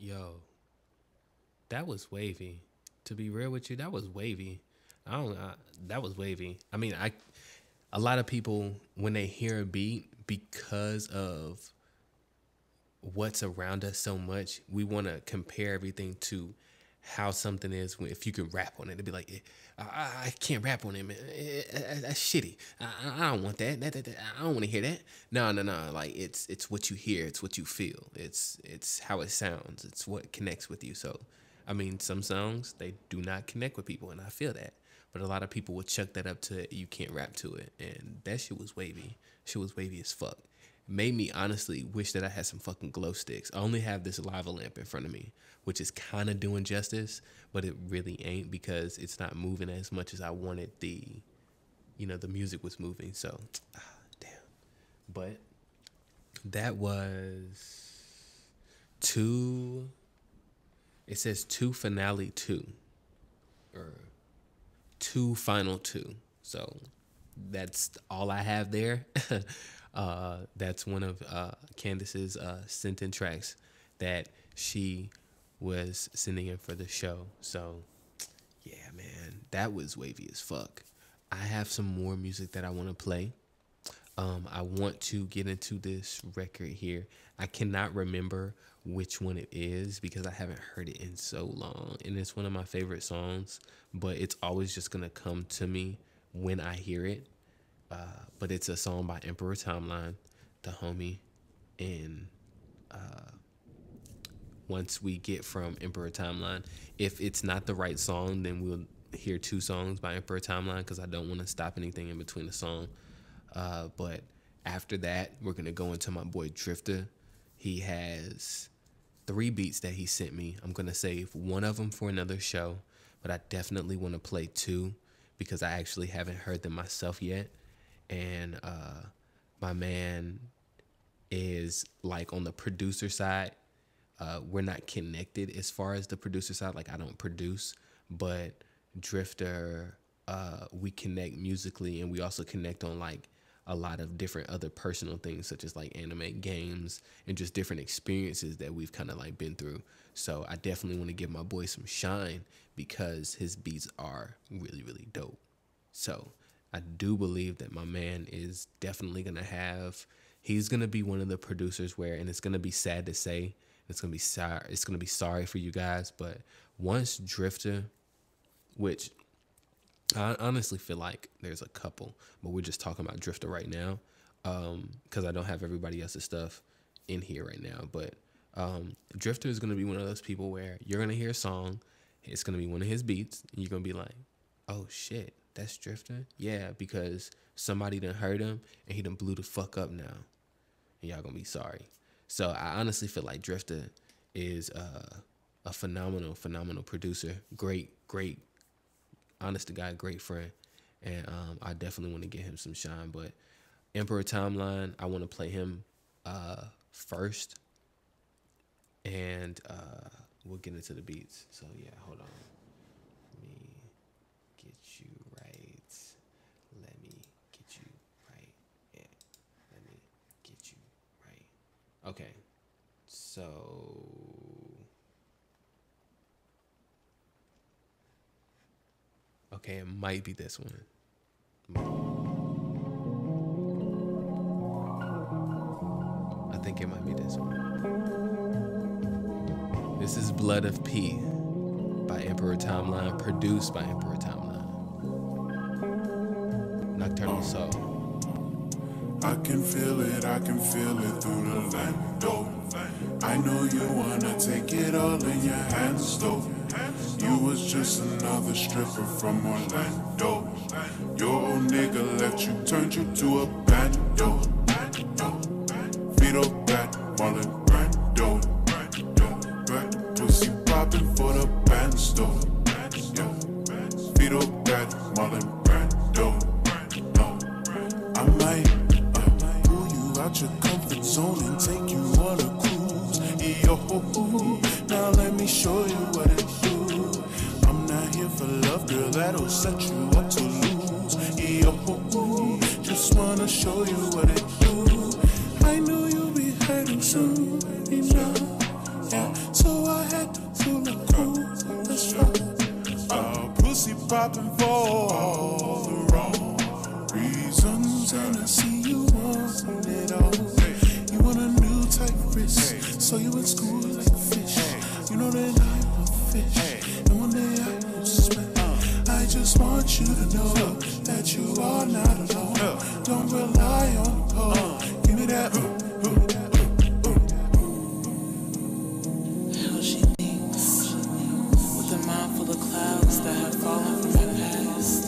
Yo, that was wavy. To be real with you, that was wavy. That was wavy. I mean, a lot of people, when they hear a beat, because of what's around us so much, we want to compare everything to how something is. If you can rap on it, they'd be like, I can't rap on it, man. That's shitty. I don't want that. I don't want to hear that. No. Like it's what you hear. It's what you feel. It's how it sounds. It's what connects with you. So, I mean, some songs, they do not connect with people, and I feel that. But a lot of people would chuck that up to you can't rap to it, and that shit was wavy. Shit was wavy as fuck. Made me honestly wish that I had some fucking glow sticks. I only have this lava lamp in front of me, which is kind of doing justice, but it really ain't because it's not moving as much as I wanted the music was moving. So, damn. But that was it says 2 finale 2 or 2 final 2. So that's all I have there. That's one of Candice's sent in tracks that she was sending in for the show. So yeah, man, that was wavy as fuck. I have some more music that I want to play. I want to get into this record here. I cannot remember which one it is because I haven't heard it in so long, and it's one of my favorite songs, but it's always just gonna come to me when I hear it. But it's a song by Emperor Timeline, the homie. And once we get from Emperor Timeline, if it's not the right song, then we'll hear 2 songs by Emperor Timeline because I don't want to stop anything in between the song. But after that, we're going to go into my boy Drifter. He has 3 beats that he sent me. I'm going to save one of them for another show, but I definitely want to play 2 because I actually haven't heard them myself yet. And my man is like on the producer side. We're not connected as far as the producer side. Like I don't produce, but Drifter, we connect musically, and we also connect on like a lot of different other personal things, such as like anime, games, and just different experiences that we've kind of like been through. So I definitely want to give my boy some shine because his beats are really, really dope. So I do believe that my man is definitely going to he's going to be one of the producers where, and it's going to be sad to say, it's going to be sorry for you guys, but once Drifter, which I honestly feel like there's a couple, but we're just talking about Drifter right now, because I don't have everybody else's stuff in here right now, but Drifter is going to be one of those people where you're going to hear a song, it's going to be one of his beats, and you're going to be like, oh shit, that's Drifter? Yeah, because somebody done heard him and he done blew the fuck up now. And y'all gonna be sorry. So I honestly feel like Drifter is a phenomenal producer. Great, honest to God, great friend. And I definitely want to give him some shine. But Emperor Timeline, I want to play him first. And we'll get into the beats. So yeah, hold on. Okay, so it might be this one. I think it might be this one. This is Blood of P by Emperor Timeline, produced by Emperor Timeline. Nocturnal Soul. I can feel it through the land, though. I know you wanna take it all in your hands, though. You was just another stripper from Orlando. Your old nigga left you, turned you to a bando. Vito Bat, Marlon Brando. Pussy poppin' for the band store. Vito Bat, Marlon Brando. I might out your comfort zone and take you on a cruise. Yo, now let me show you what it do. I'm not here for love, girl, that'll set you up to lose. Yo, just wanna show you what it do. I know you'll be hurting soon enough, yeah. So I popping for all the wrong reasons, and I see you want it all. You want a new type of wrist, so you in school like a fish. You know that I will fish, and one day I will swim. I just want you to know that you are not alone. Don't rely on the pole. Give me that. How she thinks, with a mind full of clouds that have fallen from her past.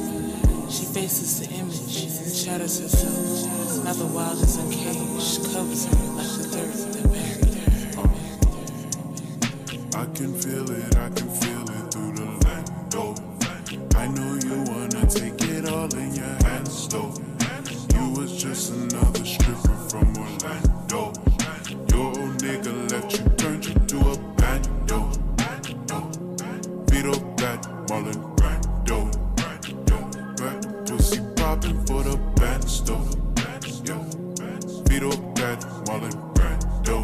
She faces the image and shatters herself. Now the wild is uncaged, covers her like the dirt that buried her. I can feel it through the window. I know you wanna take it all in your hands, though. You was just another stripper from Orlando. Your old nigga left you, turned you to a bando. Vito got Marlon Brando. Got the pussy popping for the band stove. Vito got Marlon Brando.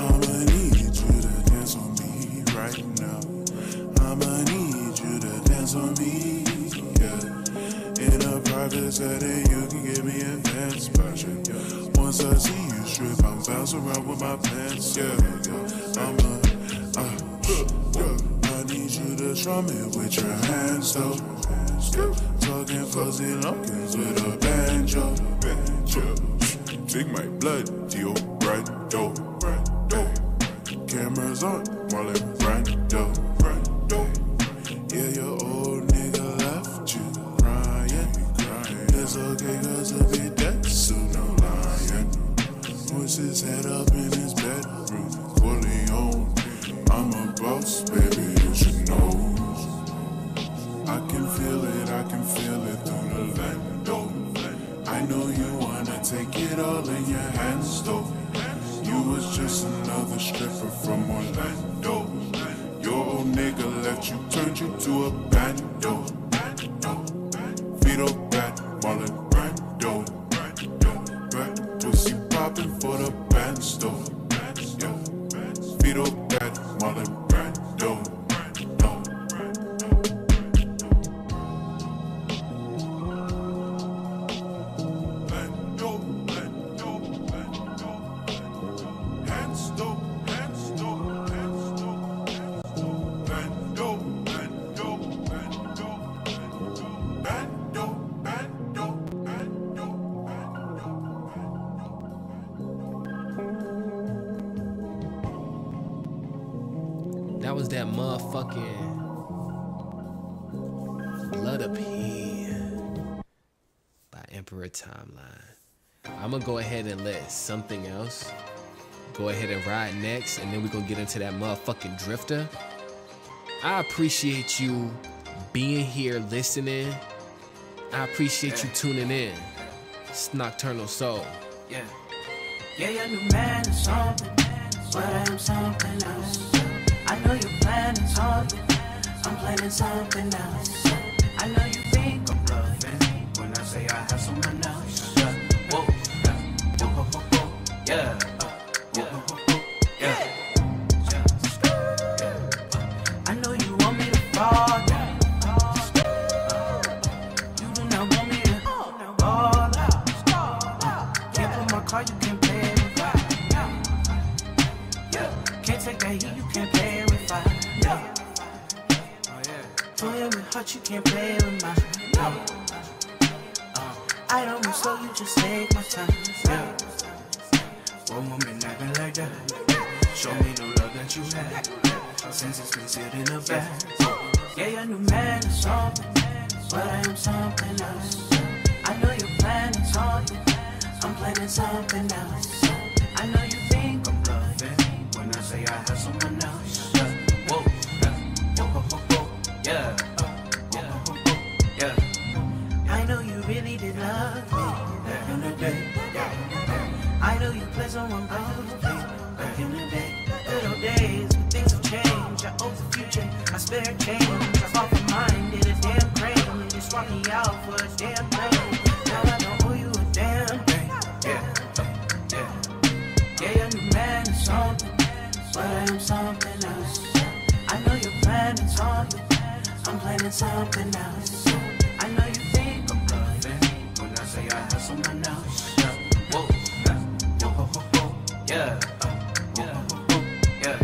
I'ma need you to dance on me right now. I'ma need you to dance on me, yeah. In a private setting, you can give me advance passion, yeah. Once I see you strip, I'll bounce around with my pants, yeah. I need you to strum it with your hands, though. Talking fuzzy lumpkins with a banjo. Take my blood to your Brando. Cameras on, Marlon Brando. Yeah, your old nigga left you crying. It's okay, cause he'll be dead soon, no lying. Puts his head up in his bedroom, fully owned. I'm a boss, baby, you should know. I can feel it through the window. I know you wanna take it all in your hands, though. You was just another stripper from Orlando. Your old nigga left you, turned you to a bando. Vito got Marlon Brando. Got the pussy popping for the band stove. Vito got Marlon Brando. That was that motherfucking Blood Appeal by Emperor Timeline. I'm gonna go ahead and let something else go ahead and ride next, and then we're gonna get into that motherfucking Drifter. I appreciate you being here listening. I appreciate you tuning in. It's Nocturnal Soul. Yeah, your new man is something, but I am something else. I know you're planning something, I'm planning something else. I know you think I'm bluffing when I say I have someone else. Whoa, yeah, I know you want me to fall down. You do not want me to fall out. Can't pull my car, you can't pay it with fire. Can't take that heat, you can't pay it with fire. Toy with heart, you can't play with mine. I don't move slow, you just take my time. One woman acting like that. Show me the love that you had since it's been sitting in the back. Yeah, your new man is something, but I am something else. I know you're planning something, I'm planning something else. I know you think I'm bluffing when I say I have someone else. Whoa, yeah. I know you really did love me back in the day. I know you played someone else back in the day. Good old days, but things have changed. I owe the future, I spare change. I'm off of mine, did a damn crane. You swap me out for a damn plane. Now I don't owe you a damn thing. Yeah, your new man is something, but I am something else. I know you're planning something, I'm planning something else. I know you think I'm bluffing when I say I have someone else. Yeah. Whoa, whoa, whoa, whoa, whoa. Yeah. Yeah. Yeah.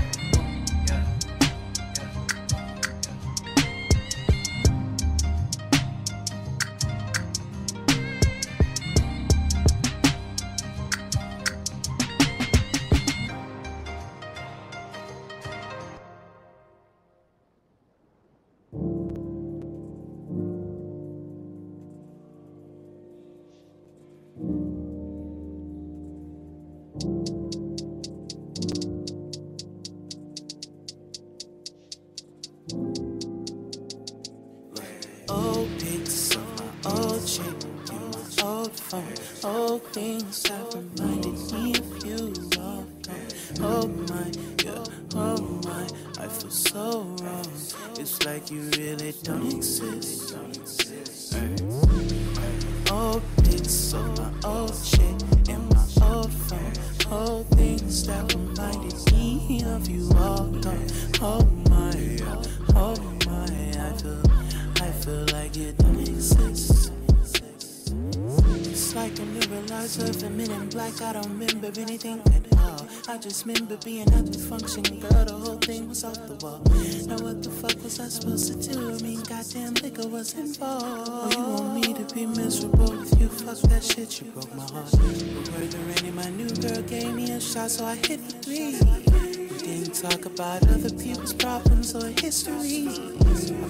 Old pics of my old chick in my old phone. Old things that reminded me of you. Oh, oh my, yeah, oh my, I feel so wrong. It's like you really don't exist. Hey. Old pics of my old chick in my old phone. Old things that reminded me of you. All gone. Oh my, yeah, oh my, I feel like you don't exist. It's like a new realizer of a Men in Black. I don't remember anything at all. I just remember being at the function, girl. The whole thing was off the wall. Now what the fuck was I supposed to do? I mean, goddamn liquor was involved. Oh, you want me to be miserable with you? Fuck that shit, you broke my heart. But word to Randy, my new girl gave me a shot, so I hit the 3. We didn't talk about other people's problems or history. I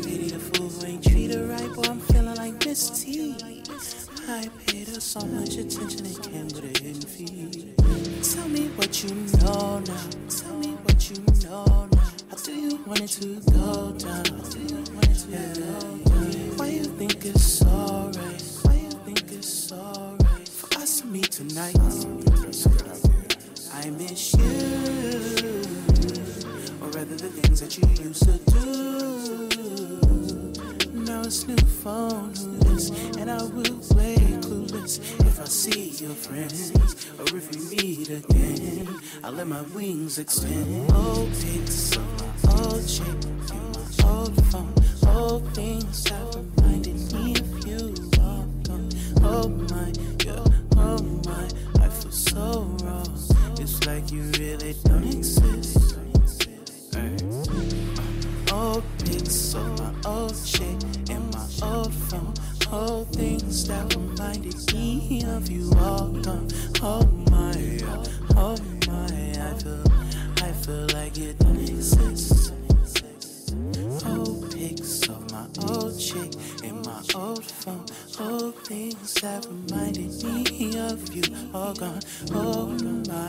pity the fool who ain't treat her right, boy, I'm feeling like Miss T. I paid her so much attention, it came with a hidden fee. Tell me what you know now. Tell me what you know now. How do you want it to go down? How do you want it to go down? Why you think it's alright? Why you think it's alright for us to meet tonight? I miss you, or rather the things that you used to do. Now it's new phone, who this? And I will play clueless if I see your friends, or if we meet again. I'll let my wings extend. Old pics of my old chick in my old phone. Old things that reminded me of you. Oh my, yeah, oh my, I feel so wrong. It's like you really don't exist. Hey. Old pics of my old chick in my old phone. Old things that reminded me of you. All gone. Oh my, yeah, oh my, I feel like you don't exist. Old pics of my old chick in my old phone. Old things that reminded me of you. All gone. Oh my,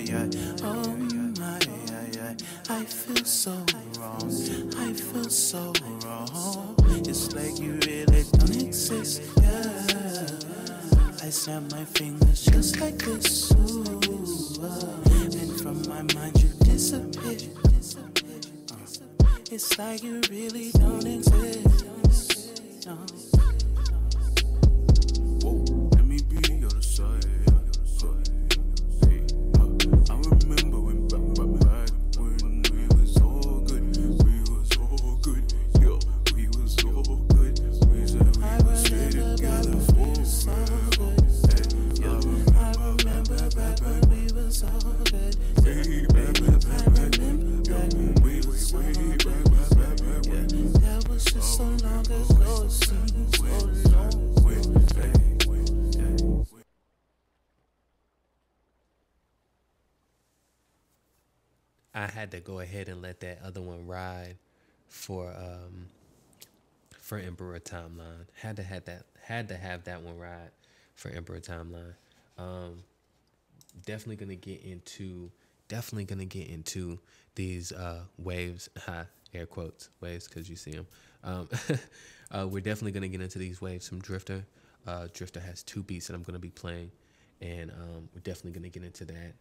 yeah, oh my, yeah. I feel so wrong. I feel so wrong. It's like you really don't exist. Yeah. I snap my fingers just like this. Ooh, and from my mind you disappear. It's like you really don't exist. No. Whoa, let me be your side. Hey, I remember when back when we was all good. We was all good. Yeah, we was all good. We said we would stay together forever. I remember back when we was all good. Way back when we was way back. That was just so long ago, it seems so long. I had to go ahead and let that other one ride for Emperor Timeline. Had to have that one ride for Emperor Timeline. Definitely gonna get into these waves, air quotes waves, because you see them. We're definitely gonna get into these waves from Drifter. Drifter has 2 beats that I'm gonna be playing, and we're definitely gonna get into that.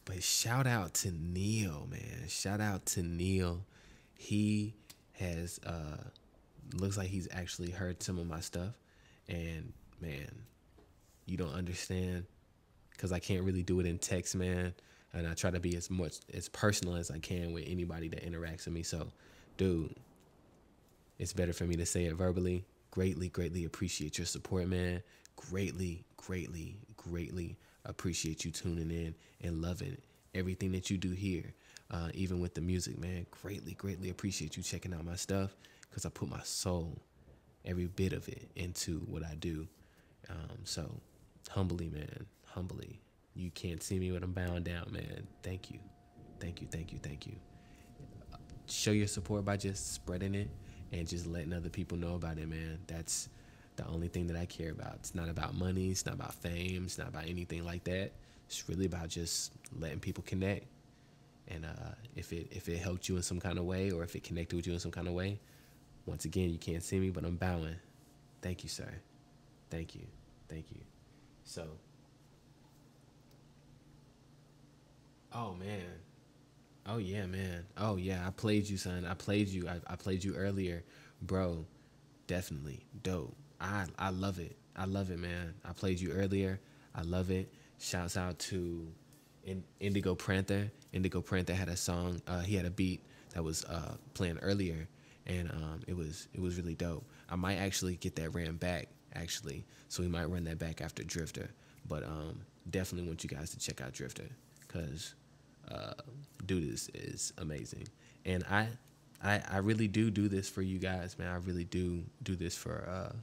But shout out to Neil, man. Shout out to Neil. He has looks like he's actually heard some of my stuff, and man, you don't understand, because I can't really do it in text, man. And I try to be as personal as I can with anybody that interacts with me. So, dude, it's better for me to say it verbally. Greatly appreciate your support, man. Greatly appreciate you tuning in and loving everything that you do here. Even with the music, man, greatly appreciate you checking out my stuff, because I put my soul, every bit of it, into what I do. So humbly, man, humbly. You can't see me, but I'm bowing down, man. Thank you. Show your support by just spreading it and just letting other people know about it, man. That's the only thing that I care about. It's not about money. It's not about fame. It's not about anything like that. It's really about just letting people connect. And if it helped you in some kind of way, or if it connected with you in some kind of way, once again, you can't see me, but I'm bowing. Thank you, sir. Thank you. So, oh, man. Oh, yeah, man. Oh, yeah, I played you, son. I played you earlier. Bro, definitely. Dope. I love it. I love it, man. I played you earlier. I love it. Shouts out to Indigo Panther. Indigo Panther had a song. He had a beat that was playing earlier, and it was really dope. I might actually get that ran back, actually. So we might run that back after Drifter. But definitely want you guys to check out Drifter, because dude is amazing. And I really do this for you guys, man. I really do this for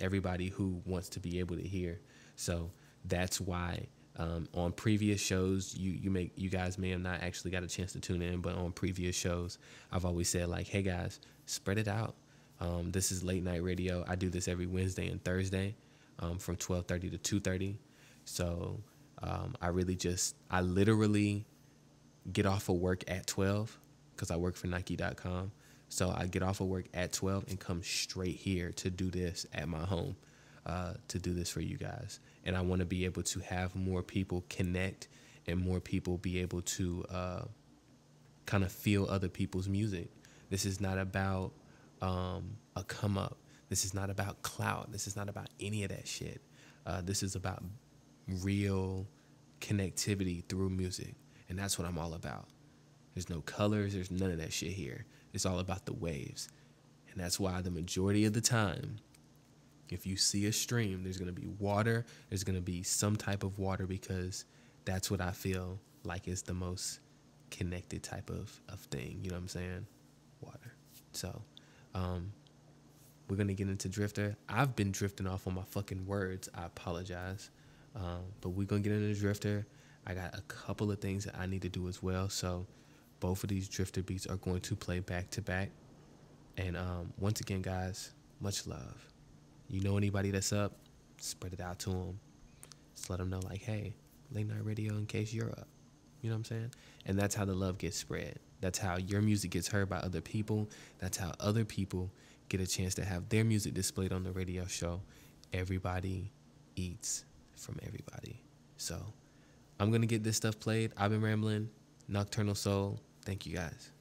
everybody who wants to be able to hear. So that's why on previous shows, you guys may have not actually got a chance to tune in, but on previous shows, I've always said, like, hey guys, spread it out. This is late night radio. I do this every Wednesday and Thursday from 12:30 to 2:30. So I literally get off of work at 12, because I work for Nike.com. So I get off of work at 12 and come straight here to do this at my home, to do this for you guys. And I want to be able to have more people connect, and more people be able to kind of feel other people's music. This is not about a come up. This is not about clout. This is not about any of that shit. This is about real connectivity through music. And that's what I'm all about. There's no colors. There's none of that shit here. It's all about the waves. And that's why the majority of the time, if you see a stream, there's going to be water. There's going to be some type of water, because that's what I feel like is the most connected type of thing. You know what I'm saying? Water. So, we're going to get into Drifter. I've been drifting off on my fucking words. I apologize. But we're going to get into Drifter. I got a couple of things that I need to do as well. So both of these Drifter beats are going to play back to back. And once again, guys, much love. You know anybody that's up, spread it out to them. Just let them know, like, hey, late night radio in case you're up. You know what I'm saying? And that's how the love gets spread. That's how your music gets heard by other people. That's how other people get a chance to have their music displayed on the radio show. Everybody eats from everybody. So I'm going to get this stuff played. I've been rambling. Nocturnal Soul. Thank you, guys.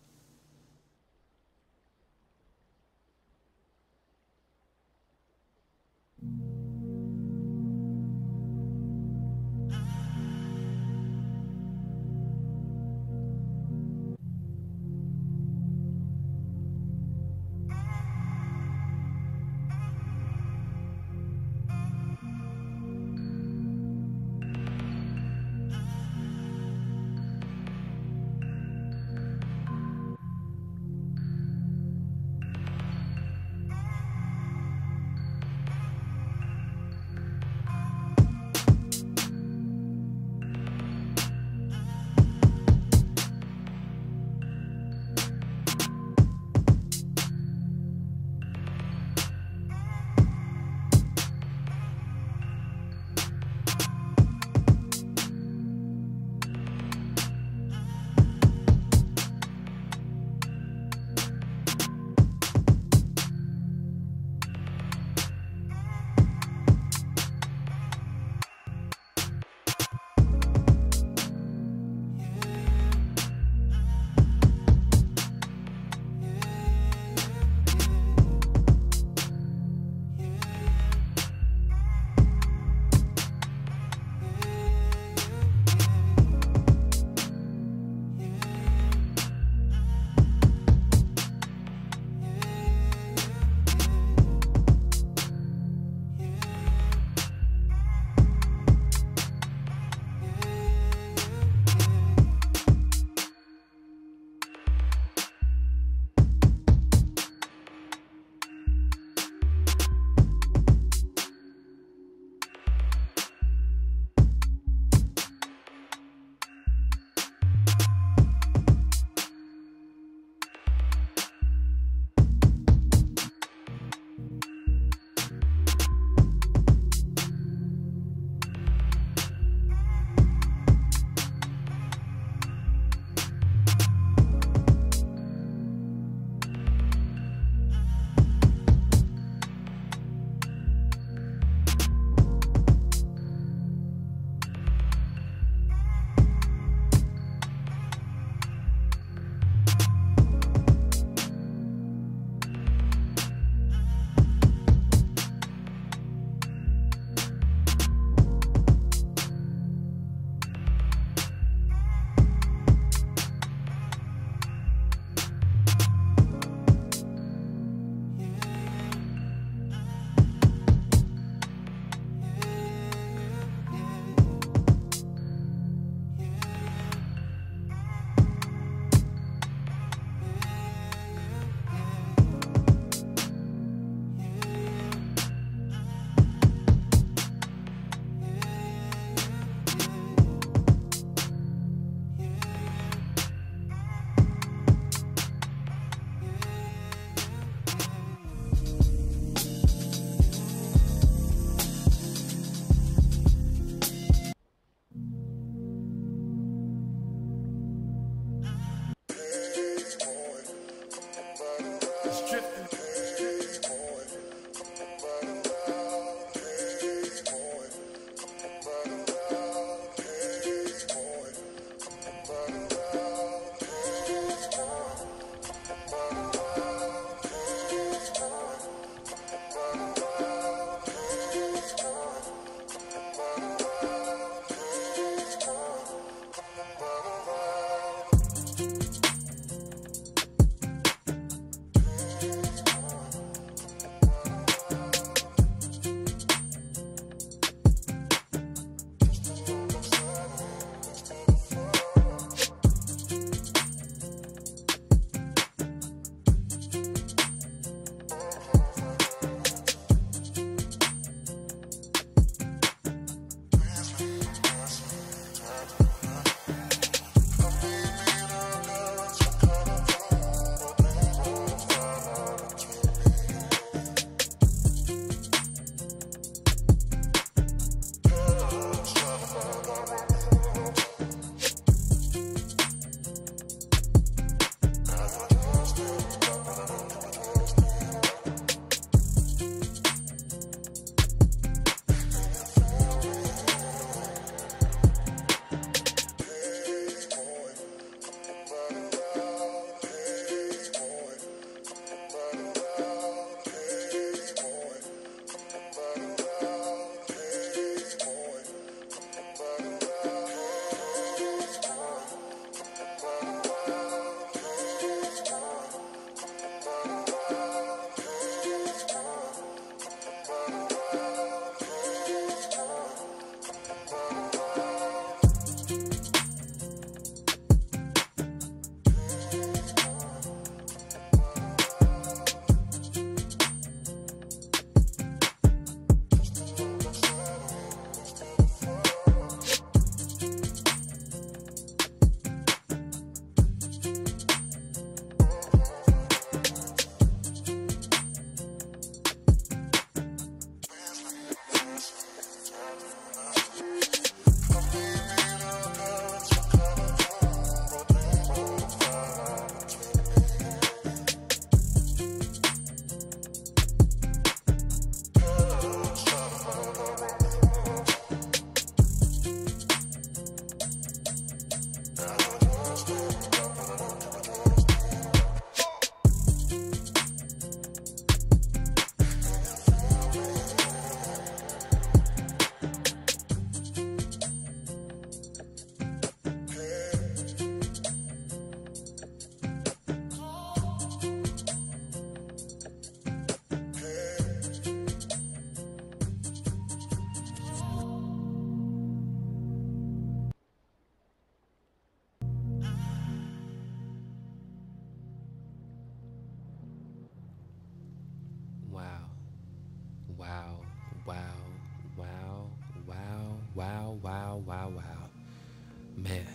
Man,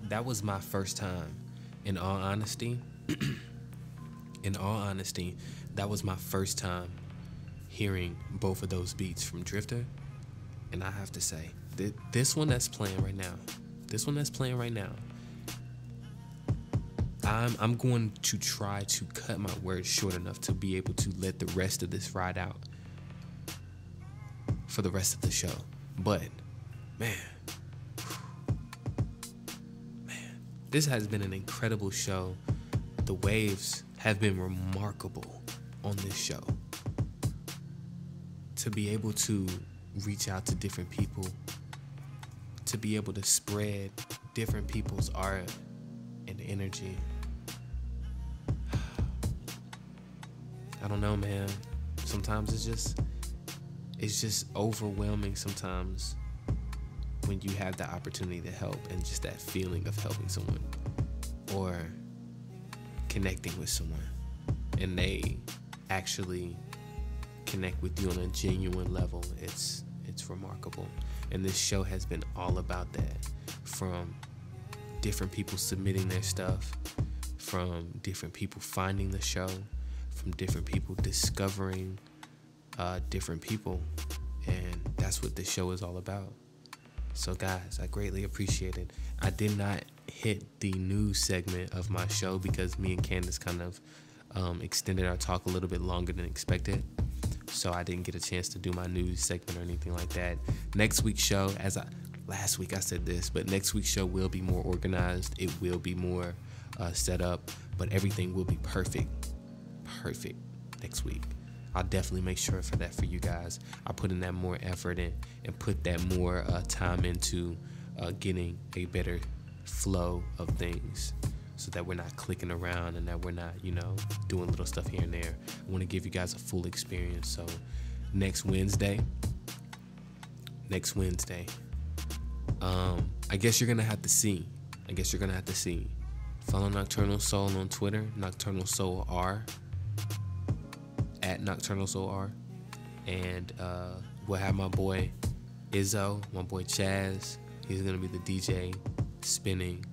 that was my first time, in all honesty, that was my first time hearing both of those beats from Drifter. And I have to say, this one that's playing right now, I'm going to try to cut my words short enough to be able to let the rest of this ride out for the rest of the show. But man, this has been an incredible show. The waves have been remarkable on this show. To be able to reach out to different people, to be able to spread different people's art and energy. I don't know, man. Sometimes it's just overwhelming sometimes when you have the opportunity to help, and just that feeling of helping someone or connecting with someone, and they actually connect with you on a genuine level. It's remarkable. And this show has been all about that, from different people submitting their stuff, from different people finding the show, from different people discovering different people. And that's what this show is all about. So guys, I greatly appreciate it. I did not hit the news segment of my show because me and Candice kind of extended our talk a little bit longer than expected. So I didn't get a chance to do my news segment or anything like that. Next week's show, last week I said this, but next week's show will be more organized. It will be more set up, but everything will be perfect next week. I'll definitely make sure for that for you guys. I'll put in that more effort in and put that more time into getting a better flow of things, so that we're not clicking around and that we're not, doing little stuff here and there. I want to give you guys a full experience. So next Wednesday, I guess you're going to have to see. Follow Nocturnal Soul on Twitter, Nocturnal Soul R, at Nocturnal Soul R. And we'll have my boy Izzo, my boy Chaz. He's going to be the DJ spinning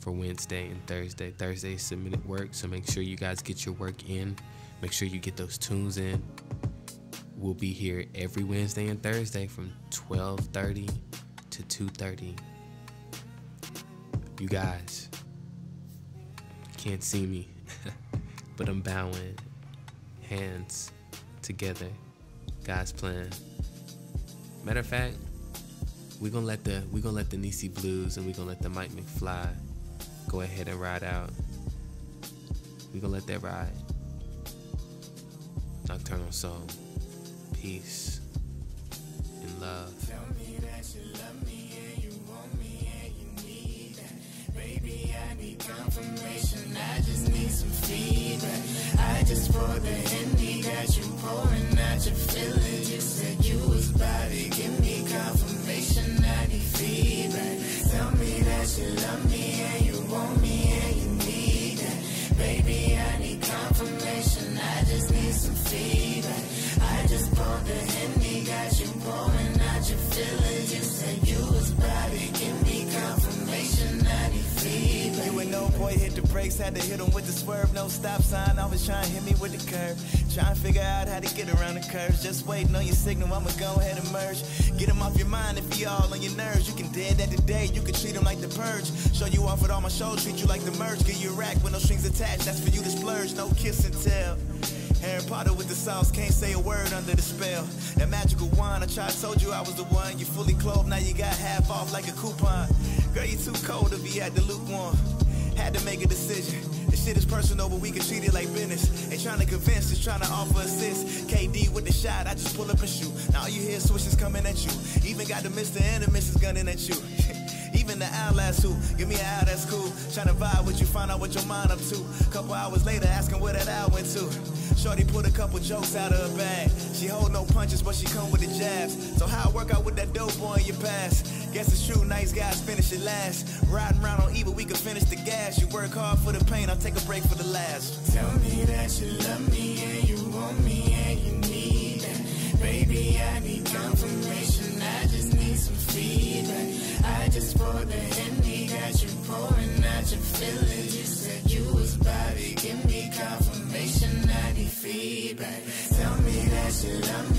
for Wednesday and Thursday. Thursday is submitted work, so make sure you guys get your work in. Make sure you get those tunes in. We'll be here every Wednesday and Thursday from 12:30 to 2:30. You guys can't see me, but I'm bowing, hands together, God's plan. Matter of fact, we're gonna let the Nisi Blues and we're gonna let the Mike McFly go ahead and ride out. We're gonna let that ride. Nocturnal Soul. Peace and love. Tell me that you love me and you want me and you need that. Baby, I need confirmation. I just need some feedback. I just poured the Henny, got you pouring out your feelings. You said you was about to give me confirmation. I need feedback. Tell me that you love me and you want me and you need that. Baby, I need confirmation. I just need some feedback. I just poured the Henny, got you pouring out your feelings. You said you was about to give me confirmation. I need feedback. You and no boy hit the brakes, had to hit him with the swerve, no stop sign. Always trying to hit me with the curve, trying to figure out how to get around the curves. Just waiting on your signal, I'ma go ahead and merge. Get him off your mind if he all on your nerves. You can dead that today, you can treat him like the purge. Show you off with all my shows, treat you like the merge. Give you a rack with no strings attached, that's for you to splurge. No kiss and tell. Harry Potter with the sauce, can't say a word under the spell. That magical wine, I tried, told you I was the one. You fully clothed, now you got half off like a coupon. Girl, you too cold to be at the lukewarm. Had to make a decision. This shit is personal, but we can treat it like business. Ain't trying to convince, just trying to offer assist. KD with the shot, I just pull up and shoot. Now all you hear is swishes coming at you. Even got the Mr. and the Mrs. gunning at you. Even the outlast who, give me an owl, that's cool. Tryna vibe with you, find out what your mind up to. Couple hours later, asking where that owl went to. Shorty put a couple jokes out of her bag. She hold no punches, but she come with the jabs. So how I work out with that dope boy in your past? Guess it's true, nice guys finish it last. Riding around on evil, we can finish the gas. You work hard for the pain, I'll take a break for the last. Tell me that you love me and you want me and you need that. Baby, I need confirmation, I just need some feedback. I just poured the Henny, got you pouring out your feelings. You said you was about to give me confirmation, I need feedback. Tell me that you love me.